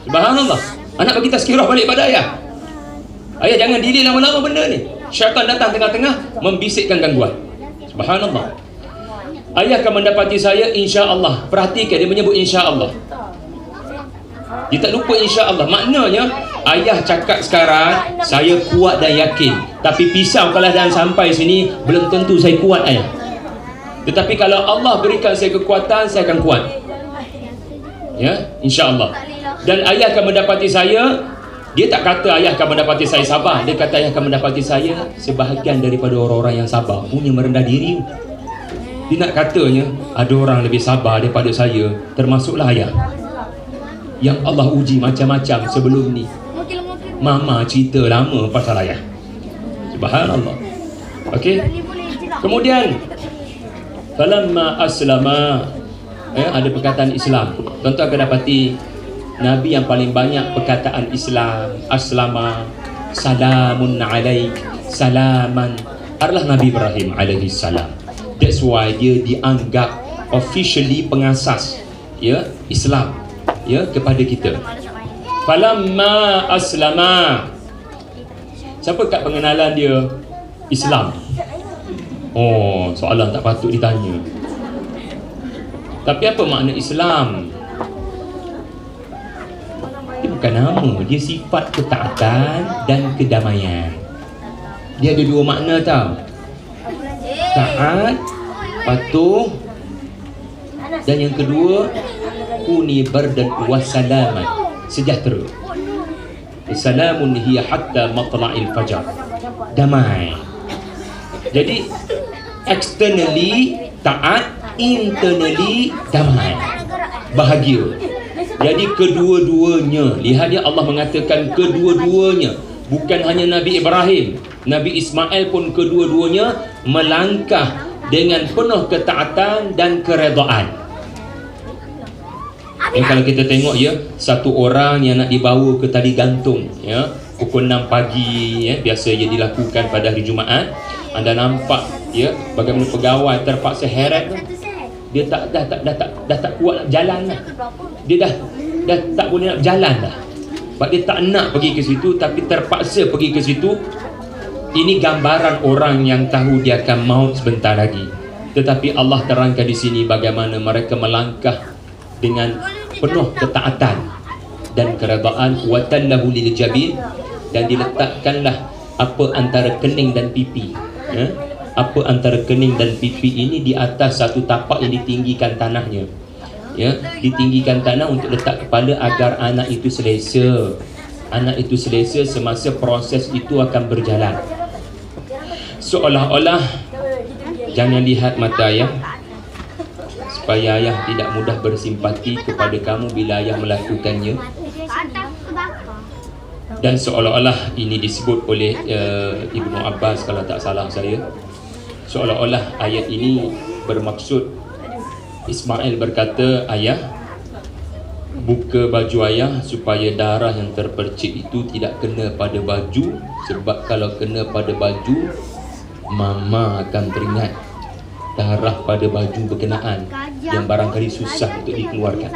Speaker 1: Subhanallah. Anak bagi tazkirah balik pada ayah. Ayah jangan delay lama-lama benda ni. Syaitan datang tengah-tengah membisikkan gangguan. Subhanallah. Ayah akan mendapati saya insya-Allah. Perhatikan dia menyebut insya-Allah. Dia tak lupa insya-Allah. Maknanya ayah cakap sekarang saya kuat dan yakin. Tapi pisau kalau dah sampai sini belum tentu saya kuat, ayah. Tetapi kalau Allah berikan saya kekuatan, saya akan kuat. Ya, insya-Allah. Dan ayah akan mendapati saya Dia tak kata ayah akan mendapati saya sabar. Dia kata ayah akan mendapati saya sebahagian daripada orang-orang yang sabar, punya merendah diri. Dia nak katanya ada orang lebih sabar daripada saya, termasuklah ayah yang Allah uji macam-macam sebelum ni. Mama cerita lama pasal ayah. Subhanallah. Okey. Kemudian falamma aslama, ada perkataan Islam. Tuan-tuan akan dapati Nabi yang paling banyak perkataan Islam, aslama, salamun alaik, salaman, adalah Nabi Ibrahim alaihi salam. That's why dia dianggap officially pengasas Islam kepada kita. Falamma aslama. Siapa kat pengenalan dia Islam? Oh, soalan tak patut ditanya. Tapi apa makna Islam? Dia bukan nama, dia sifat ketaatan dan kedamaian. Dia ada dua makna tau. Taat, patuh, dan yang kedua kuni bardan wassalaman, sejahtera. Salamun hiya hatta matla'il fajar, damai. Jadi externally taat, internally damai, bahagia. Jadi kedua-duanya, lihat dia Allah mengatakan kedua-duanya. Bukan hanya Nabi Ibrahim, Nabi Ismail pun kedua-duanya melangkah dengan penuh ketaatan dan keredaan. Kalau kita tengok satu orang yang nak dibawa ke tali gantung pukul 6 pagi biasa dilakukan pada hari Jumaat. Anda nampak bagaimana pegawai terpaksa heret. Dia dah tak kuat nak jalan lah. Dia dah tak boleh nak berjalan dah. Sebab dia tak nak pergi ke situ tapi terpaksa pergi ke situ. Ini gambaran orang yang tahu dia akan maut sebentar lagi. Tetapi Allah terangkan di sini bagaimana mereka melangkah dengan penuh ketaatan dan keredaan. Watallahu lil jabin, dan diletakkanlah apa antara kening dan pipi. Apa antara kening dan pipi ini di atas satu tapak yang ditinggikan tanahnya. Ditinggikan tanah untuk letak kepala agar anak itu selesa. Anak itu selesa semasa proses itu akan berjalan. Seolah-olah jangan lihat mata ayah, supaya ayah tidak mudah bersimpati kepada kamu bila ayah melakukannya. Dan seolah-olah ini disebut oleh Ibnu Abbas kalau tak salah saya, seolah-olah ayat ini bermaksud Ismail berkata, ayah, buka baju ayah supaya darah yang terpercik itu tidak kena pada baju. Sebab kalau kena pada baju, mama akan teringat darah pada baju berkenaan yang barangkali susah untuk dikeluarkan.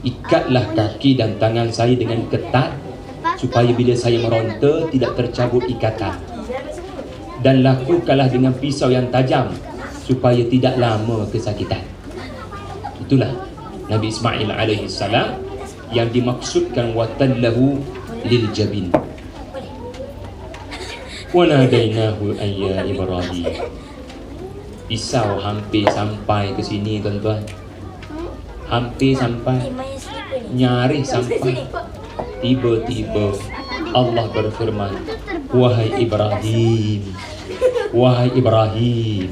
Speaker 1: Ikatlah kaki dan tangan saya dengan ketat supaya bila saya meronta tidak tercabut ikatan. Dan lakukanlah dengan pisau yang tajam supaya tidak lama kesakitan. Itulah Nabi Ismail alaihi salam yang dimaksudkan watallahu lil jabin. Wa nadainahu ayya Ibrahim. Pisau hampir sampai ke sini tuan-tuan. Hampir sampai, nyaris sampai. Tiba-tiba Allah berfirman, wahai Ibrahim, wahai Ibrahim,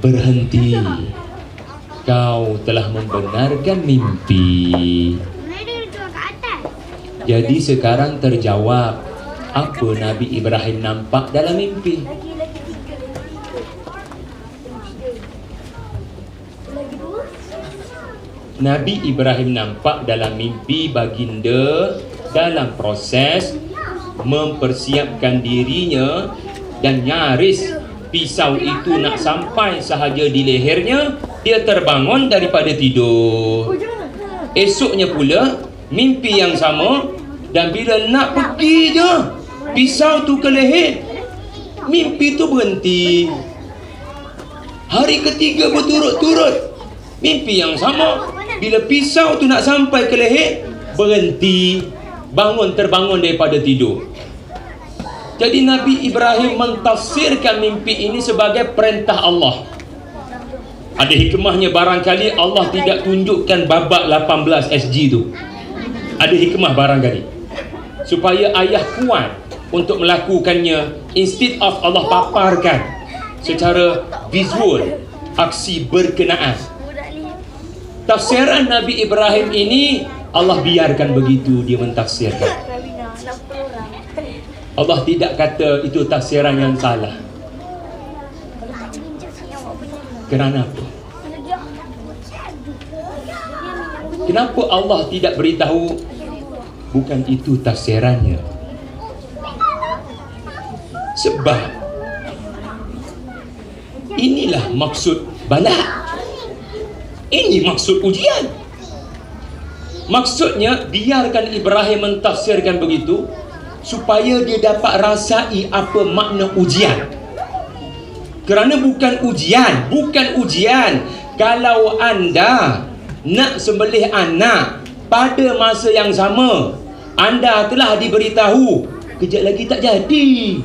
Speaker 1: berhenti, kau telah membenarkan mimpi. Jadi sekarang terjawab apa Nabi Ibrahim nampak dalam mimpi. Nabi Ibrahim nampak dalam mimpi baginda dalam proses mempersiapkan dirinya, dan nyaris pisau itu nak sampai sahaja di lehernya, dia terbangun daripada tidur. Esoknya pula mimpi yang sama, dan bila nak pergi je pisau tu ke leher, mimpi tu berhenti. Hari ketiga berturut-turut mimpi yang sama, bila pisau tu nak sampai ke leher, berhenti, terbangun daripada tidur. Jadi Nabi Ibrahim mentafsirkan mimpi ini sebagai perintah Allah. Ada hikmahnya barangkali Allah tidak tunjukkan babak 18 SG tu. Ada hikmah barangkali supaya ayah kuat untuk melakukannya, instead of Allah paparkan secara visual aksi berkenaan. Tafsiran Nabi Ibrahim ini Allah biarkan begitu dia mentafsirkan. Allah tidak kata itu tafsiran yang salah. Kerana apa? Kenapa Allah tidak beritahu bukan itu tafsirannya? Sebab inilah maksud bala. Ini maksud ujian. Maksudnya biarkan Ibrahim mentafsirkan begitu supaya dia dapat rasai apa makna ujian. Kerana bukan ujian. Kalau anda nak sembelih anak pada masa yang sama, anda telah diberitahu kejap lagi tak jadi,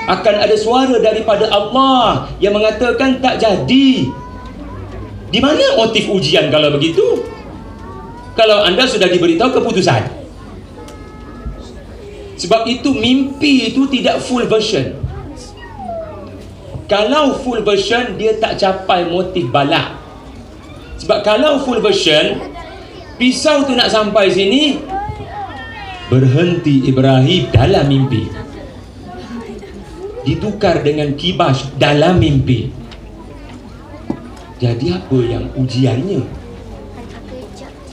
Speaker 1: akan ada suara daripada Allah yang mengatakan tak jadi. Di mana motif ujian kalau begitu? Kalau anda sudah diberitahu keputusan. Sebab itu mimpi itu tidak full version. Kalau full version, dia tak capai motif balak. Sebab kalau full version, pisau tu nak sampai sini, berhenti Ibrahim dalam mimpi, ditukar dengan kibas dalam mimpi. Jadi apa yang ujiannya?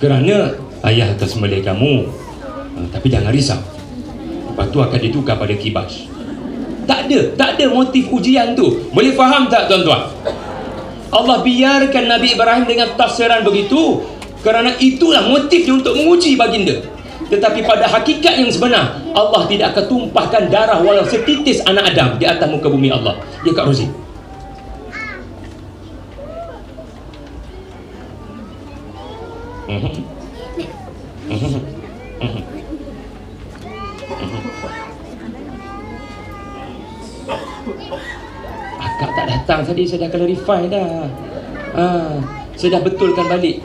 Speaker 1: Kerana ayah akan sembelih kamu, tapi jangan risau, lepas tu akan ditukar pada kibas. Tak ada motif ujian tu. Boleh faham tak tuan-tuan? Allah biarkan Nabi Ibrahim dengan tafsiran begitu kerana itulah motifnya untuk menguji baginda. Tetapi pada hakikat yang sebenar, Allah tidak akan tumpahkan darah walau setitis anak Adam di atas muka bumi Allah. Ya Kak Rozi? Akak tak datang tadi, saya dah clarify dah. Saya dah betulkan balik.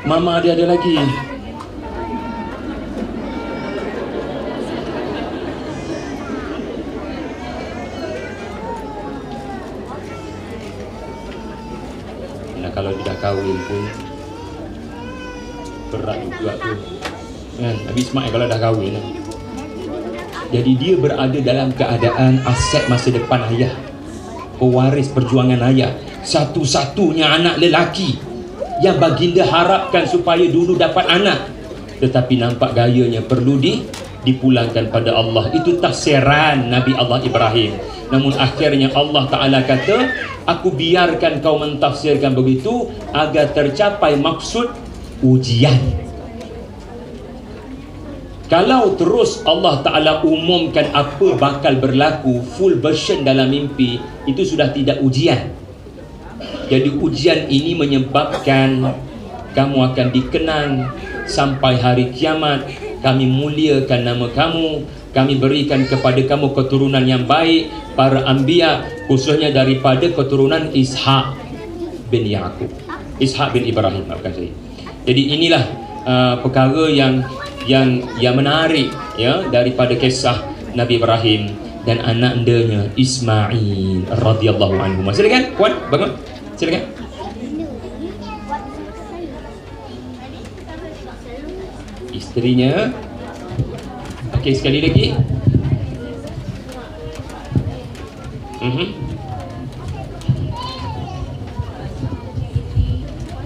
Speaker 1: Mama dia ada lagi. Nah, kalau dia dah kahwin pun berat juga tu. Nabi Ismail kalau dah kahwin, jadi dia berada dalam keadaan aset masa depan ayah, pewaris perjuangan ayah, satu-satunya anak lelaki yang baginda harapkan supaya dulu dapat anak, tetapi nampak gayanya perlu dipulangkan pada Allah. Itu tafsiran Nabi Allah Ibrahim. Namun akhirnya Allah Ta'ala kata, aku biarkan kau mentafsirkan begitu agar tercapai maksud ujian. Kalau terus Allah Ta'ala umumkan apa bakal berlaku full version dalam mimpi, itu sudah tidak ujian. Jadi ujian ini menyebabkan kamu akan dikenang sampai hari kiamat. Kami muliakan nama kamu, kami berikan kepada kamu keturunan yang baik, para anbiya, khususnya daripada keturunan Ishak bin Yaqub, Ishak bin Ibrahim, maafkan saya. Jadi inilah perkara yang menarik ya daripada kisah Nabi Ibrahim dan anak andanya Ismail radhiyallahu anhu. Silakan puan, bangun. Silakan. Isterinya. Okey, sekali lagi.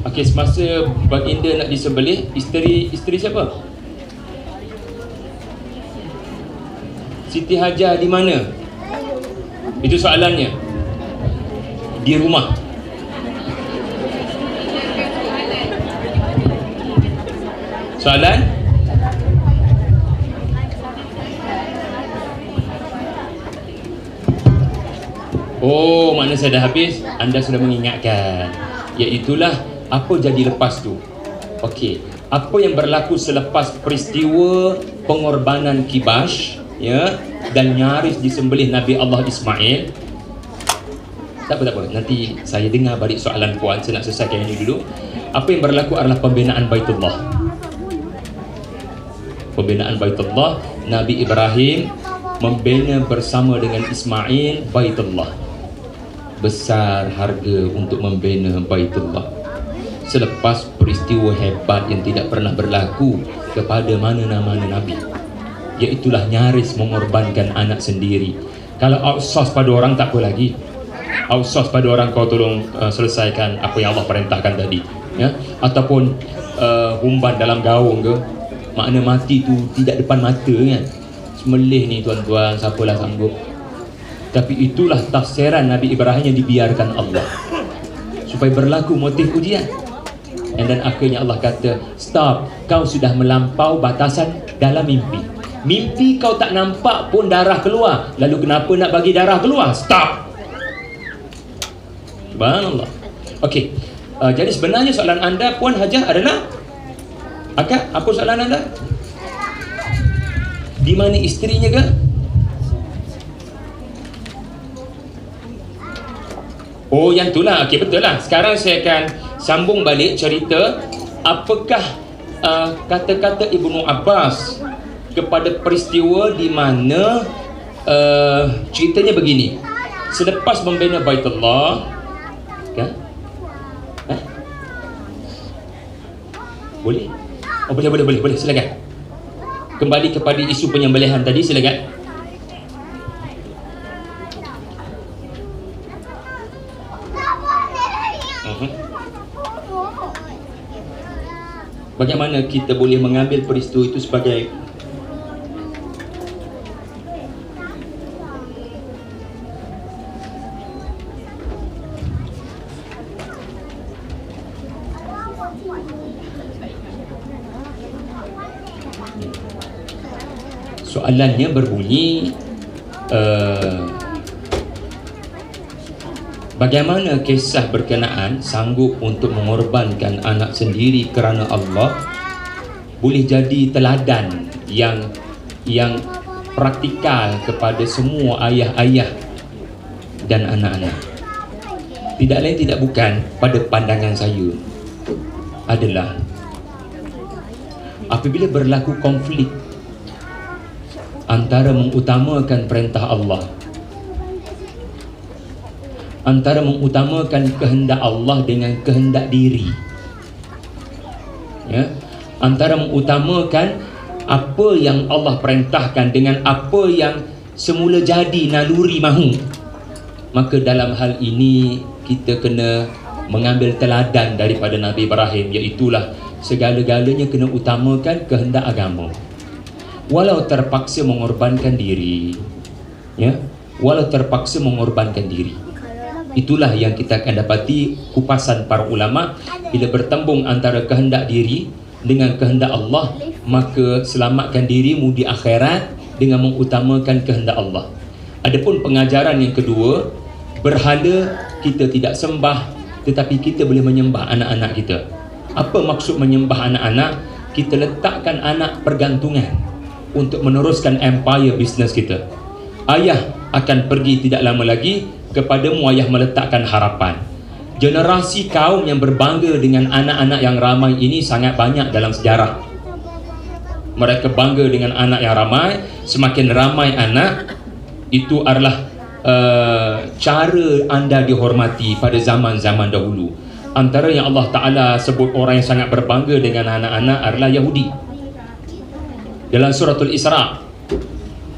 Speaker 1: Okey, semasa baginda nak disembelih, isteri siapa? Siti Hajar di mana? Itu soalannya. Di rumah. Soalan? Oh, makna saya dah habis. Anda sudah mengingatkan. Iaitulah apa jadi lepas tu. Okey, apa yang berlaku selepas peristiwa pengorbanan Kibash, ya, dan nyaris disembelih Nabi Allah Ismail. Tak apa, nanti saya dengar balik soalan puan. Saya nak selesaikan ini dulu. Apa yang berlaku adalah pembinaan Baitullah. pembinaan Baitullah. Nabi Ibrahim membina bersama dengan Ismail Baitullah. Besar harga untuk membina Baitullah selepas peristiwa hebat yang tidak pernah berlaku kepada mana-mana Nabi, iaitulah nyaris mengorbankan anak sendiri. Kalau outsource pada orang tak apa lagi, outsource pada orang, kau tolong selesaikan apa yang Allah perintahkan tadi, ya? Ataupun umban dalam gaung ke, makna mati tu tidak depan mata kan, semelih ni tuan-tuan, siapalah sanggup. Tapi itulah tafsiran Nabi Ibrahim yang dibiarkan Allah supaya berlaku motif ujian. Dan akhirnya Allah kata, stop, kau sudah melampau batasan dalam mimpi. Mimpi kau tak nampak pun darah keluar, lalu kenapa nak bagi darah keluar? Stop. Subhanallah. Okey, jadi sebenarnya soalan anda, Puan Hajah, adalah Akak, apa soalan anda? Di mana isterinya ke? Oh, yang itulah. Okey, betul lah. Sekarang saya akan sambung balik cerita apakah kata-kata Ibnu Abbas kepada peristiwa di mana ceritanya begini. Selepas membina Baitullah, kan? Boleh? Oh, boleh, silakan. Kembali kepada isu penyembelihan tadi, silakan. Bagaimana kita boleh mengambil peristiwa itu sebagai soalannya berbunyi, bagaimana kisah berkenaan sanggup untuk mengorbankan anak sendiri kerana Allah boleh jadi teladan yang praktikal kepada semua ayah-ayah dan anak-anak. Tidak lain tidak bukan, pada pandangan saya adalah apabila berlaku konflik antara mengutamakan perintah Allah, antara mengutamakan kehendak Allah dengan kehendak diri, ya, antara mengutamakan apa yang Allah perintahkan dengan apa yang semula jadi naluri mahu, maka dalam hal ini kita kena mengambil teladan daripada Nabi Ibrahim, iaitulah segala-galanya kena utamakan kehendak agama walau terpaksa mengorbankan diri, ya, walau terpaksa mengorbankan diri. Itulah yang kita akan dapati kupasan para ulama. Bila bertembung antara kehendak diri dengan kehendak Allah, maka selamatkan dirimu di akhirat dengan mengutamakan kehendak Allah. Adapun pengajaran yang kedua, berhala kita tidak sembah, tetapi kita boleh menyembah anak-anak kita. Apa maksud menyembah anak-anak? Kita letakkan anak pergantungan untuk meneruskan empire bisnes kita. Ayah akan pergi tidak lama lagi, kepadamu ayah meletakkan harapan. Generasi kaum yang berbangga dengan anak-anak yang ramai ini sangat banyak dalam sejarah. Mereka bangga dengan anak yang ramai. Semakin ramai anak, itu adalah cara anda dihormati pada zaman-zaman dahulu. Antara yang Allah Ta'ala sebut orang yang sangat berbangga dengan anak-anak adalah Yahudi. Dalam suratul Isra,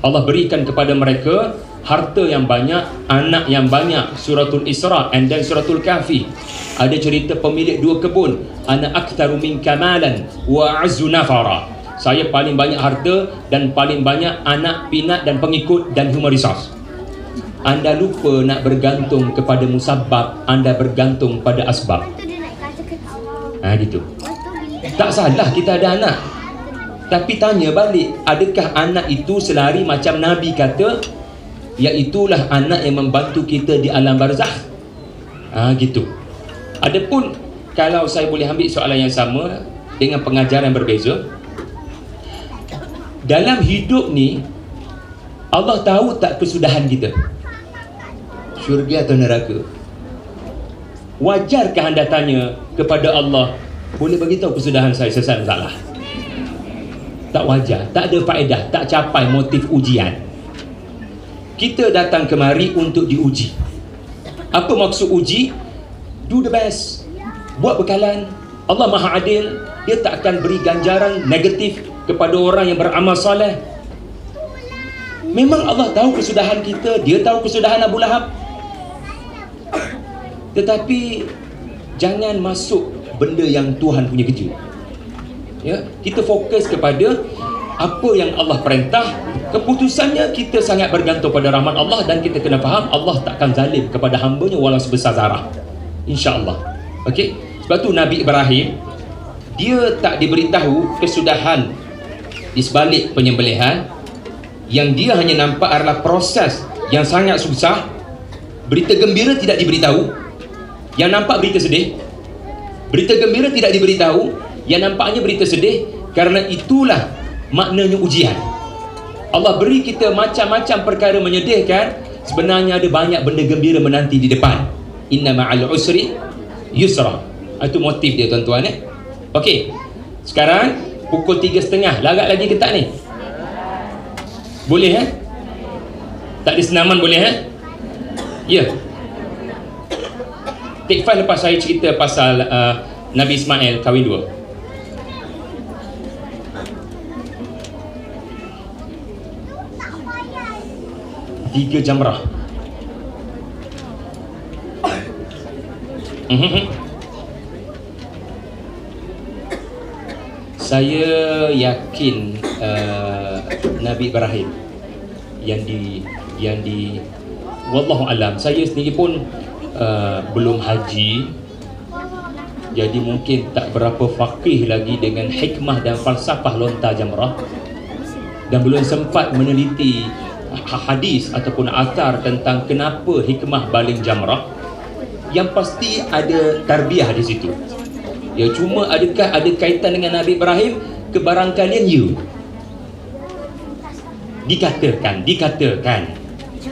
Speaker 1: Allah berikan kepada mereka harta yang banyak, anak yang banyak. Suratul Isra and then suratul Kahfi ada cerita pemilik dua kebun. Ana aktsaru minka malan wa azzu nafara. Saya paling banyak harta dan paling banyak anak, pinak dan pengikut dan human resource. Anda lupa nak bergantung kepada musabbab, anda bergantung pada asbab. Gitu. Tak salah kita ada anak, tapi tanya balik, adakah anak itu selari macam Nabi kata, iaitulah anak yang membantu kita di alam barzakh? Gitu. Adapun kalau saya boleh ambil soalan yang sama dengan pengajaran berbeza, dalam hidup ni Allah tahu tak kesudahan kita, syurga atau neraka? Wajarkah anda tanya kepada Allah, boleh beritahu kesudahan saya, saya salah? tak wajar, tak ada faedah, tak capai motif ujian. Kita datang kemari untuk diuji. Apa maksud uji? Do the best, buat bekalan. Allah Maha Adil, Dia tak akan beri ganjaran negatif kepada orang yang beramal soleh. Memang Allah tahu kesudahan kita, Dia tahu kesudahan Abu Lahab. Tetapi jangan masuk benda yang Tuhan punya kerja. Ya, kita fokus kepada apa yang Allah perintah. Keputusannya kita sangat bergantung pada rahmat Allah, dan kita kena faham Allah takkan zalim kepada hamba-Nya walau sebesar zarah. InsyaAllah. Okey. Sebab tu Nabi Ibrahim, dia tak diberitahu kesudahan di sebalik penyembelihan. Yang dia hanya nampak adalah proses yang sangat susah. Berita gembira tidak diberitahu, yang nampak berita sedih. Berita gembira tidak diberitahu, yang nampaknya berita sedih. Kerana itulah maknanya ujian. Allah beri kita macam-macam perkara menyedihkan, sebenarnya ada banyak benda gembira menanti di depan. Inna ma'al usri yusra. Itu motif dia, tuan-tuan. Okey, sekarang pukul 3.30. Larat lagi ke tak ni? Boleh tak ada senaman boleh Ya. Take 5 lepas saya cerita pasal Nabi Ismail kahwin dua. Tiga jamrah. Saya yakin Nabi Ibrahim yang di wallahu alam. Saya sendiri pun belum haji, jadi mungkin tak berapa faqih lagi dengan hikmah dan falsafah lontar jamrah, dan belum sempat meneliti hadis ataupun athar tentang kenapa hikmah baling jamrah. Yang pasti ada tarbiyah di situ. Ya, cuma adakah ada kaitan dengan Nabi Ibrahim? Kebarangkalian ya. Dikatakan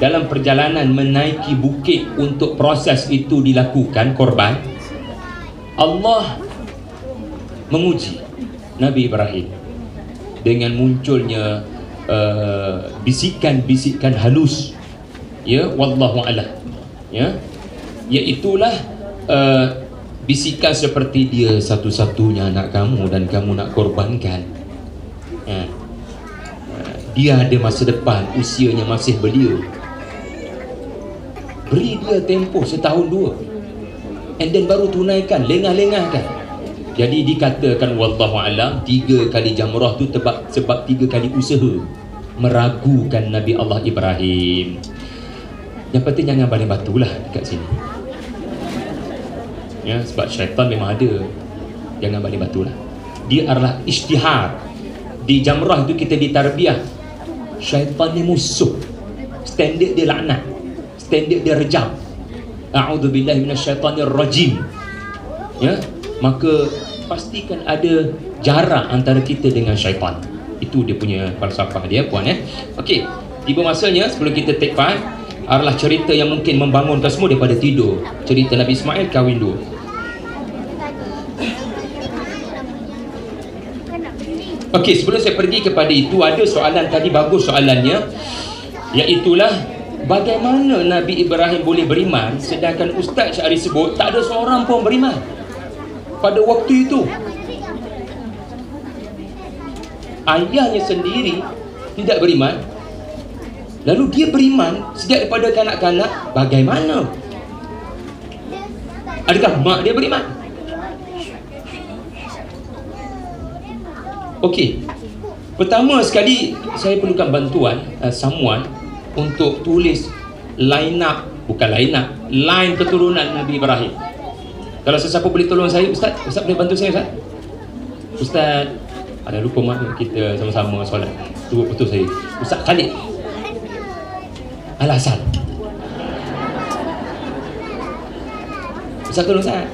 Speaker 1: dalam perjalanan menaiki bukit untuk proses itu dilakukan korban, Allah menguji Nabi Ibrahim dengan munculnya bisikan-bisikan halus, ya, wallahu a'lam, ya, iaitulah bisikan seperti dia satu-satunya anak kamu dan kamu nak korbankan. Dia ada masa depan, usianya masih belia. Beri dia tempoh setahun dua, and then baru tunaikan, lengah-lengahkan. Jadi dikatakan wallahu alam, 3 kali jamrah tu sebab 3 kali usaha meragukan Nabi Allah Ibrahim. Yang penting jangan baling batu lah dekat sini. Ya, sebab syaitan memang ada. Jangan baling batu lah. Dia adalah isytihar. Di jamrah tu kita ditarbiah. Syaitan ni musuh. Standard dia laknat. Standard dia rejam. A'udzubillahi minasyaitanir rajim. Ya, maka pastikan ada jarak antara kita dengan syaitan. Itu dia punya falsafah dia, puan, ya. Okey, tiba masanya sebelum kita take 5 adalah cerita yang mungkin membangunkan semua daripada tidur. Cerita Nabi Ismail kahwin dua. Okey, sebelum saya pergi kepada itu, ada soalan tadi, bagus soalannya, iaitulah bagaimana Nabi Ibrahim boleh beriman sedangkan Ustaz Syahri sebut tak ada seorang pun beriman pada waktu itu. Ayahnya sendiri tidak beriman, lalu dia beriman sejak daripada kanak-kanak. Bagaimana? Adakah mak dia beriman? Okey, pertama sekali saya perlukan bantuan someone untuk tulis line keturunan Nabi Ibrahim. Kalau sesiapa boleh tolong saya, Ustaz boleh bantu saya, Ustaz? Ada lupa mak kita sama-sama solat. Tu betul saya. Ustaz Khalid Al-Hasan. Ustaz tolong saya.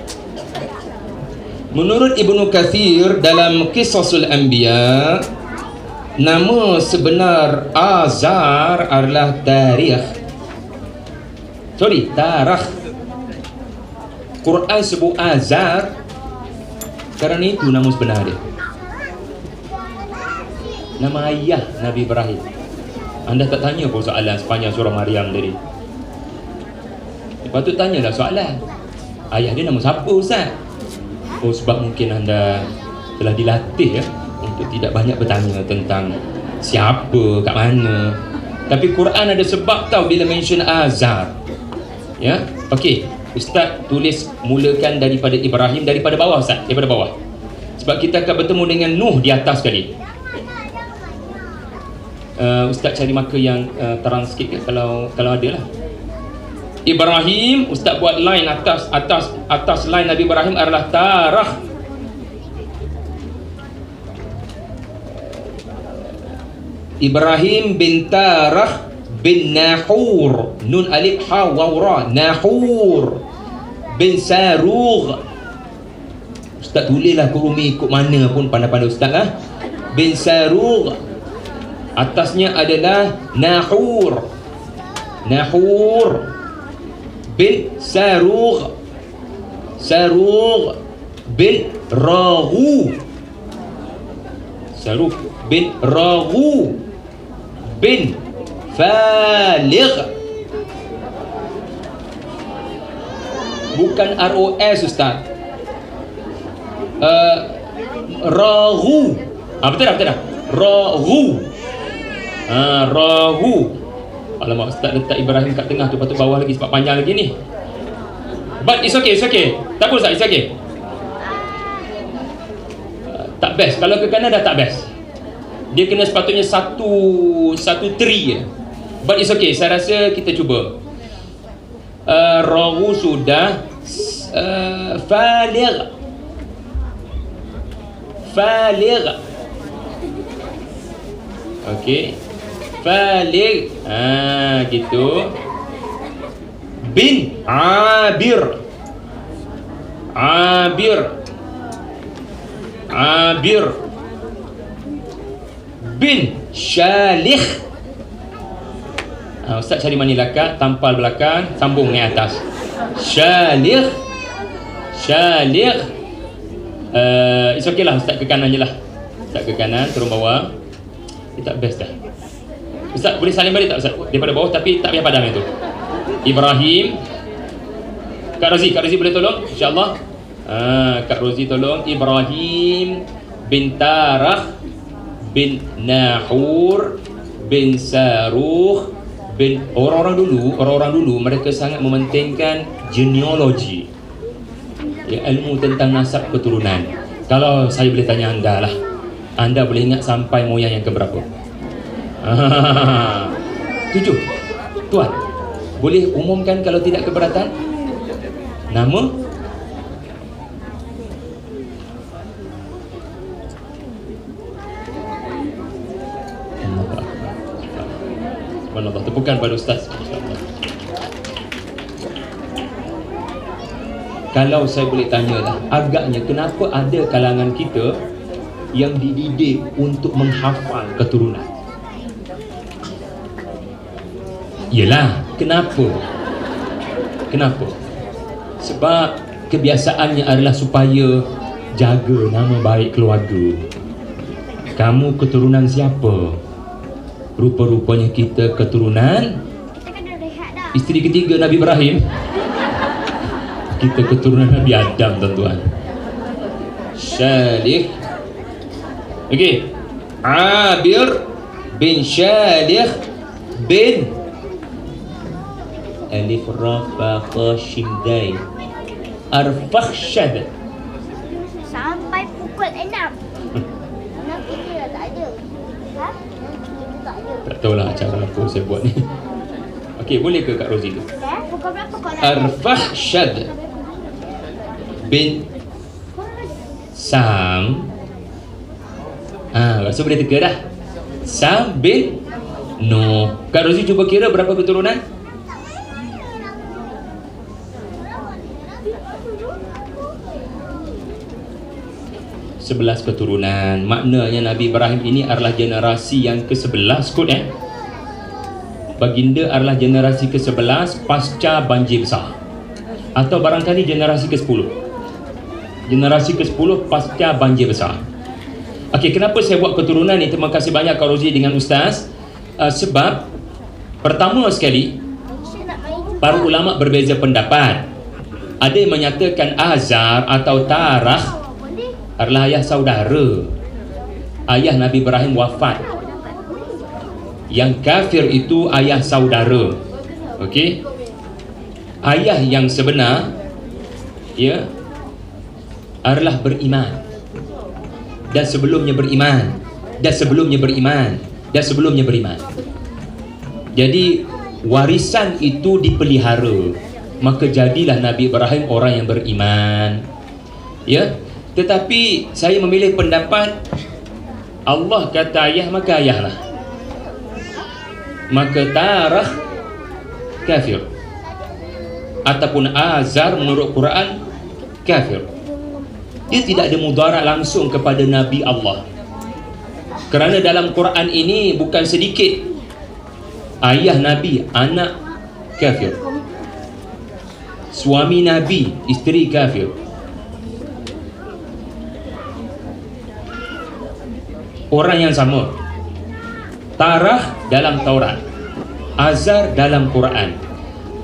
Speaker 1: Menurut Ibnu Katsir dalam Qisasul Anbiya, nama sebenar Azar adalah Tarikh. Quran sebut Azar kerana itu nama sebenar dia. Nama ayah Nabi Ibrahim. Anda tak tanya pun soalan sepanjang surah Maryam tadi. Lepas tu tanyalah soalan, ayah dia nama siapa Ustaz? Oh, sebab mungkin anda telah dilatih ya untuk tidak banyak bertanya tentang siapa, kat mana. Tapi Quran ada sebab tau bila mention Azar. Ya, okey. Ustaz tulis mulakan daripada Ibrahim, daripada bawah Ustaz, daripada bawah. Sebab kita akan bertemu dengan Nuh di atas sekali. Ustaz cari marker yang terang sikit ke, kalau ada lah. Ibrahim, Ustaz buat line atas line Nabi Ibrahim adalah Tarah. Ibrahim bin Tarah bin Nahur, nun alif ha waw ra, Nahur bin Sarugh. Ustaz tulislah kurumi ikut mana pun pandai-pandai Ustaz lah. Bin Sarugh, atasnya adalah Nahur. Nahur bin Sarugh. Sarugh bin Raghu. Sarugh bin Raghu bin Faligh. Bukan ROS Ustaz. Raghu. Betul dah. Raghu. Raghu. Alamak, Ustaz letak Ibrahim kat tengah tu, patut bawah lagi sebab panjang lagi ni. But it's okay. Tak apa Ustaz, it's okay. Tak best. Kalau ke kanan dah tak best. Dia kena sepatutnya satu tree je. But it's okay. Saya rasa kita cuba. Raghu sudah. Faligh. Okey. Faligh. Gitu. Bin Abir. Bin Shalikh. Ustaz cari mani lakat, tampal belakang, sambung naik atas. Shalikh. It's okay lah, Ustaz ke kanan je lah. Ustaz ke kanan, turun bawah. Dia tak best dah. Ustaz boleh salin balik tak Ustaz? Daripada bawah tapi tak payah padam itu. Ibrahim. Kak Rozi boleh tolong? InsyaAllah. Kak Rozi tolong. Ibrahim bin Tarah bin Nahur bin Sarugh bin orang-orang dulu mereka sangat mementingkan genealogi, ya, ilmu tentang nasab keturunan. Kalau saya boleh tanya anda lah, anda boleh ingat sampai moyang yang keberapa? 7. Tuan boleh umumkan kalau tidak keberatan nama? Subhanallah, tepukan pada Ustaz. Kalau saya boleh tanyalah, agaknya kenapa ada kalangan kita yang dididik untuk menghafal keturunan? Yalah, kenapa? Sebab kebiasaannya adalah supaya jaga nama baik keluarga. Kamu keturunan siapa? Rupa-rupanya kita keturunan isteri ketiga Nabi Ibrahim. Kita keturunan Nabi Adam, tuan-tuan. Shalikh. Okey. Abir bin Shalikh bin Alif Ra Fa Kha Shin Dal Arfakhshad.
Speaker 2: Sampai pukul 6. 6 itu dah tak ada.
Speaker 1: Tak tahulah acara apa saya buat ni. Okey, boleh ke Kak Rozi tu?
Speaker 2: Pukul berapa kau nak?
Speaker 1: Arfakhshad bin Sam. Rasa boleh teka dah. Sam bin Nuh. Kak Rozi cuba kira berapa keturunan? 11 keturunan. Maknanya Nabi Ibrahim ini adalah generasi yang ke-11 kot ya. Baginda adalah generasi ke-11 pasca banjir besar, atau barangkali generasi ke-10. Generasi ke-10 pasca banjir besar. Okey, kenapa saya buat keturunan ni? Terima kasih banyak Kak Rozi dengan Ustaz. Sebab pertama sekali, para ulama berbeza pendapat. Ada yang menyatakan Azar atau Tarah adalah ayah saudara. Ayah Nabi Ibrahim wafat. Yang kafir itu ayah saudara. Okey. Ayah yang sebenar ya adalah beriman. Dan sebelumnya beriman. Dan sebelumnya beriman. Dan sebelumnya beriman. Jadi warisan itu dipelihara. Maka jadilah Nabi Ibrahim orang yang beriman. Ya. Tetapi saya memilih pendapat Allah kata ayah, maka ayahlah. Maka Tarah kafir. Ataupun Azar menurut Quran kafir. Dia tidak ada mudarat langsung kepada Nabi Allah. Kerana dalam Quran ini bukan sedikit ayah Nabi, anak kafir. Suami Nabi, isteri kafir. Orang yang sama. Tarah dalam Taurat, Azar dalam Quran.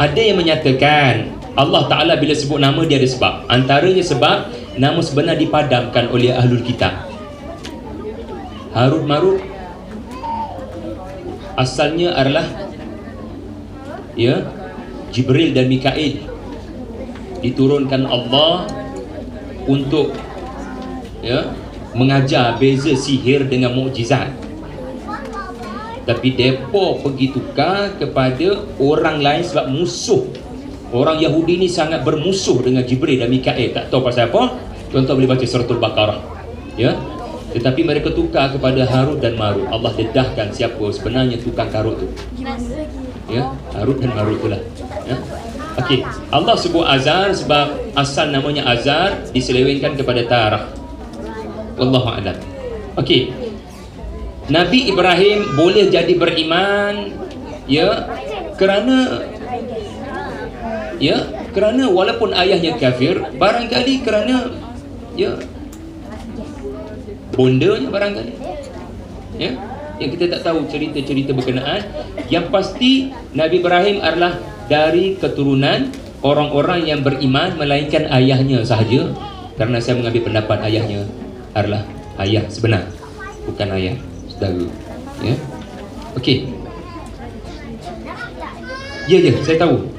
Speaker 1: Ada yang menyatakan Allah Ta'ala bila sebut nama dia ada sebab. Antaranya sebab nama sebenar dipadamkan oleh Ahlul Kitab. Harut Marut asalnya adalah ya Jibril dan Mikail. Diturunkan Allah untuk ya mengajar beza sihir dengan mukjizat. Tapi depa pergi tukar kepada orang lain sebab musuh. Orang Yahudi ni sangat bermusuh dengan Jibril dan Mikail. Tak tahu pasal apa. Tuan-tuan boleh baca suratul Baqarah. Ya. Tetapi mereka tukar kepada Harut dan Marut. Allah dedahkan siapa sebenarnya tukang karut tu. Ya, Harut dan Marut itulah. Ya. Okey, Allah sebut Azar sebab asal namanya Azar diselewengkan kepada Tarah. Wallahu a'lam. Okey. Nabi Ibrahim boleh jadi beriman ya kerana walaupun ayahnya kafir, barangkali kerana ya bondanya barangkali ya, yang kita tak tahu cerita-cerita berkenaan. Yang pasti Nabi Ibrahim adalah dari keturunan orang-orang yang beriman melainkan ayahnya sahaja, kerana saya mengambil pendapat ayahnya adalah ayah sebenar, bukan ayah saudara ya. Okey. Ya, saya tahu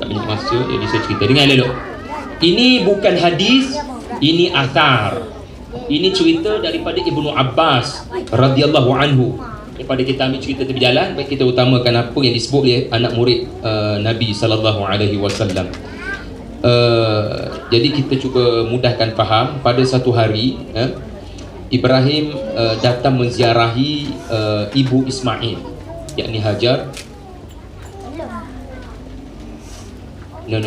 Speaker 1: tak banyak masa, jadi saya cerita. Dengar elok. Ini bukan hadis, ini athar. Ini cerita daripada Ibnu Abbas radhiyallahu anhu. Daripada kita ambil cerita tepi jalan, baik kita utamakan apa yang disebut oleh anak murid Nabi sallallahu alaihi wasallam. Jadi kita cuba mudahkan faham. Pada satu hari Ibrahim datang menziarahi ibu Ismail, yakni Hajar. No.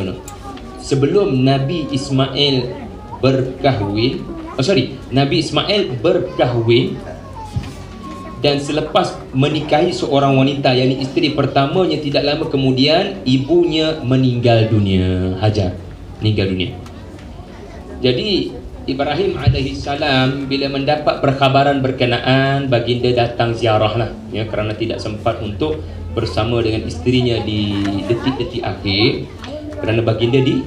Speaker 1: Sebelum Nabi Ismail berkahwin, Nabi Ismail berkahwin dan selepas menikahi seorang wanita, yakni isteri pertamanya, tidak lama kemudian ibunya meninggal dunia. Hajar meninggal dunia. Jadi Ibrahim alaihi salam bila mendapat perkhabaran berkenaan, baginda datang ziarah lah ya, kerana tidak sempat untuk bersama dengan isterinya di detik-detik akhir kerana baginda di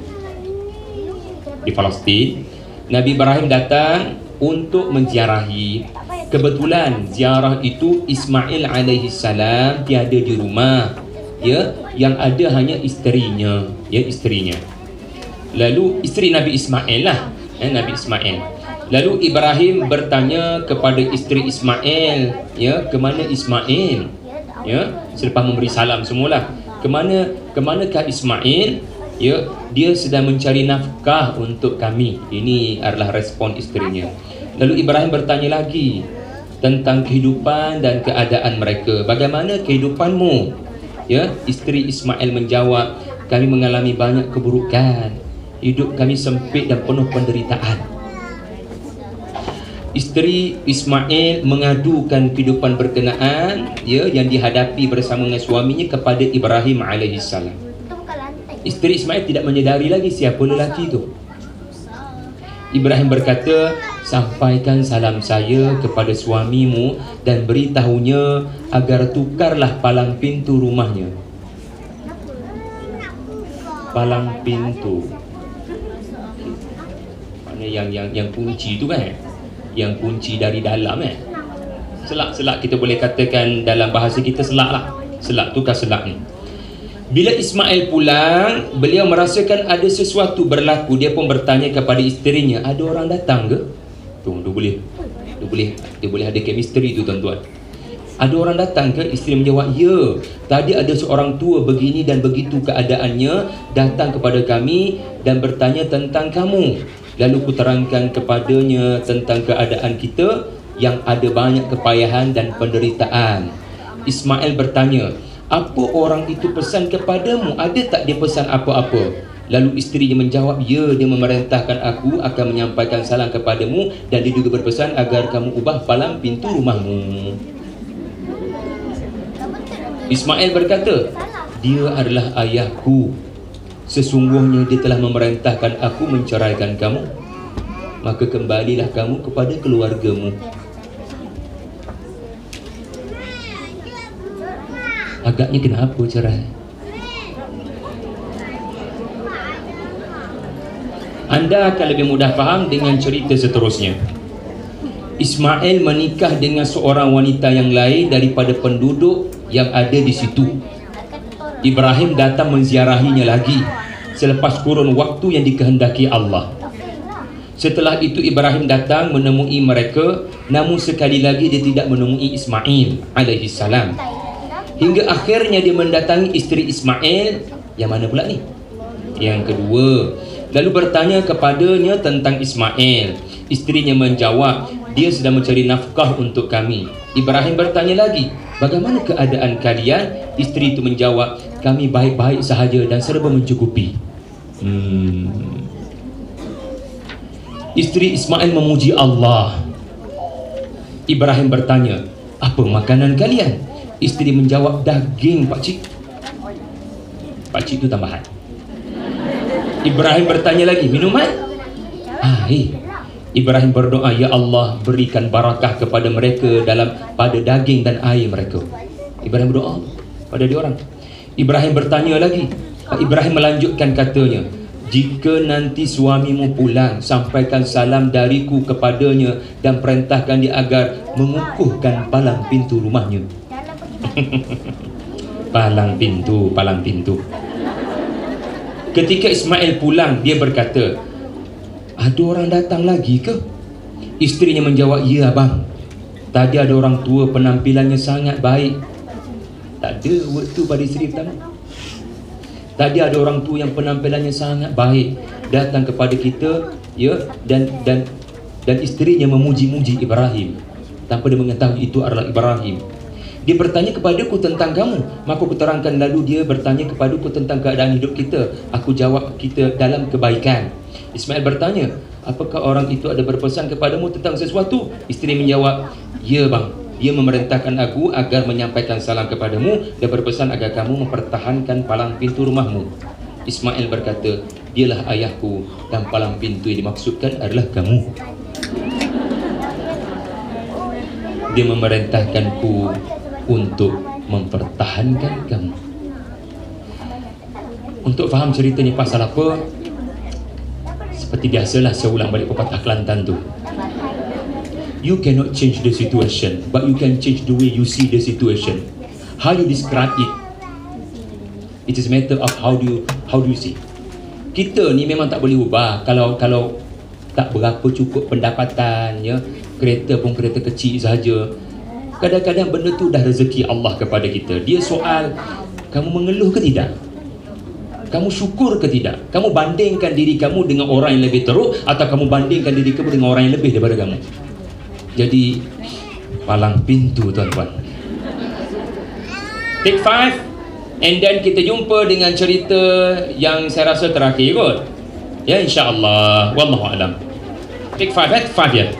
Speaker 1: Palestin. Nabi Ibrahim datang untuk menziarahi. Kebetulan ziarah itu Ismail alaihi salam tiada di rumah ya, yang ada hanya isterinya ya, isterinya. Lalu isteri Nabi Ismail lah Nabi Ismail. Lalu Ibrahim bertanya kepada isteri Ismail ya, ke mana Ismail ya, selepas memberi salam semualah, ke manakah Ismail ya, dia sedang mencari nafkah untuk kami. Ini adalah respon isterinya. Lalu Ibrahim bertanya lagi tentang kehidupan dan keadaan mereka. Bagaimana kehidupanmu? Ya, isteri Ismail menjawab, kami mengalami banyak keburukan. Hidup kami sempit dan penuh penderitaan. Isteri Ismail mengadukan kehidupan berkenaan ya yang dihadapi bersama dengan suaminya kepada Ibrahim alaihissalam. Isteri Ismail tidak menyedari lagi siapa lelaki itu. Ibrahim berkata, sampaikan salam saya kepada suamimu dan beritahunya agar tukarlah palang pintu rumahnya. Palang pintu, mana yang kunci tu kan, yang kunci dari dalam selak kita boleh katakan dalam bahasa kita selak lah. Selak tukar selak ni. Bila Ismail pulang, beliau merasakan ada sesuatu berlaku. Dia pun bertanya kepada isterinya, ada orang datang ke? Tu, dia boleh ada chemistry tu tuan-tuan. Ada orang datang ke? Isteri menjawab, ya, tadi ada seorang tua begini dan begitu keadaannya datang kepada kami dan bertanya tentang kamu. Lalu kuterangkan kepadanya tentang keadaan kita yang ada banyak kepayahan dan penderitaan. Ismail bertanya, apa orang itu pesan kepadamu? Ada tak dia pesan apa-apa? Lalu isterinya menjawab, ya, dia memerintahkan aku akan menyampaikan salam kepadamu dan dia juga berpesan agar kamu ubah palang pintu rumahmu. Ismail berkata, dia adalah ayahku. Sesungguhnya dia telah memerintahkan aku menceraikan kamu. Maka kembalilah kamu kepada keluargamu. Agaknya kenapa cerai? Anda akan lebih mudah faham dengan cerita seterusnya. Ismail menikah dengan seorang wanita yang lain daripada penduduk yang ada di situ. Ibrahim datang menziarahinya lagi selepas kurun waktu yang dikehendaki Allah. Setelah itu Ibrahim datang menemui mereka, namun sekali lagi dia tidak menemui Ismail alaihi salam. Hingga akhirnya dia mendatangi isteri Ismail. Yang mana pula ni? Yang kedua. Lalu bertanya kepadanya tentang Ismail. Isterinya menjawab, dia sedang mencari nafkah untuk kami. Ibrahim bertanya lagi, bagaimana keadaan kalian? Isteri itu menjawab, kami baik-baik sahaja dan serba mencukupi. Isteri Ismail memuji Allah. Ibrahim bertanya, apa makanan kalian? Isteri menjawab, daging pakcik. Pakcik itu tambahan. Ibrahim bertanya lagi, minuman? Air. Ibrahim berdoa, ya Allah, berikan barakah kepada mereka pada daging dan air mereka. Ibrahim berdoa pada dia orang. Ibrahim bertanya lagi. Ibrahim melanjutkan katanya, jika nanti suamimu pulang, sampaikan salam dariku kepadanya dan perintahkan dia agar mengukuhkan palang pintu rumahnya. Palang pintu. Ketika Ismail pulang, dia berkata, ada orang datang lagi ke? Isterinya menjawab, ya abang, tadi ada orang tua penampilannya sangat baik. Tak ada waktu pada isteri pertama. Tadi ada orang tua yang penampilannya sangat baik datang kepada kita, ya, dan isterinya memuji-muji Ibrahim tanpa dia mengetahui itu adalah Ibrahim. Dia bertanya kepadaku tentang kamu, maka aku terangkan. Lalu dia bertanya kepadaku tentang keadaan hidup kita. Aku jawab, kita dalam kebaikan. Ismail bertanya, apakah orang itu ada berpesan kepadamu tentang sesuatu? Isteri menjawab, ya bang, dia memerintahkan aku agar menyampaikan salam kepadamu dan berpesan agar kamu mempertahankan palang pintu rumahmu. Ismail berkata, dialah ayahku dan palang pintu yang dimaksudkan adalah kamu. Dia memerintahkanku untuk mempertahankan kamu. Untuk faham cerita ni pasal apa, seperti biasalah saya ulang balik pepatah Kelantan tu. You cannot change the situation, but you can change the way you see the situation. How you describe it, it is a matter of how do you see. Kita ni memang tak boleh ubah. Kalau tak berapa cukup pendapatan, ya, kereta pun kereta kecil saja. Kadang-kadang benda tu dah rezeki Allah kepada kita. Dia soal kamu mengeluh ke tidak? Kamu syukur ke tidak? Kamu bandingkan diri kamu dengan orang yang lebih teruk, atau kamu bandingkan diri kamu dengan orang yang lebih daripada kamu? Jadi palang pintu tuan-tuan. Take 5. And then kita jumpa dengan cerita yang saya rasa terakhir kot. Ya, insya-Allah. Wallahu a'lam. Take 5 ya.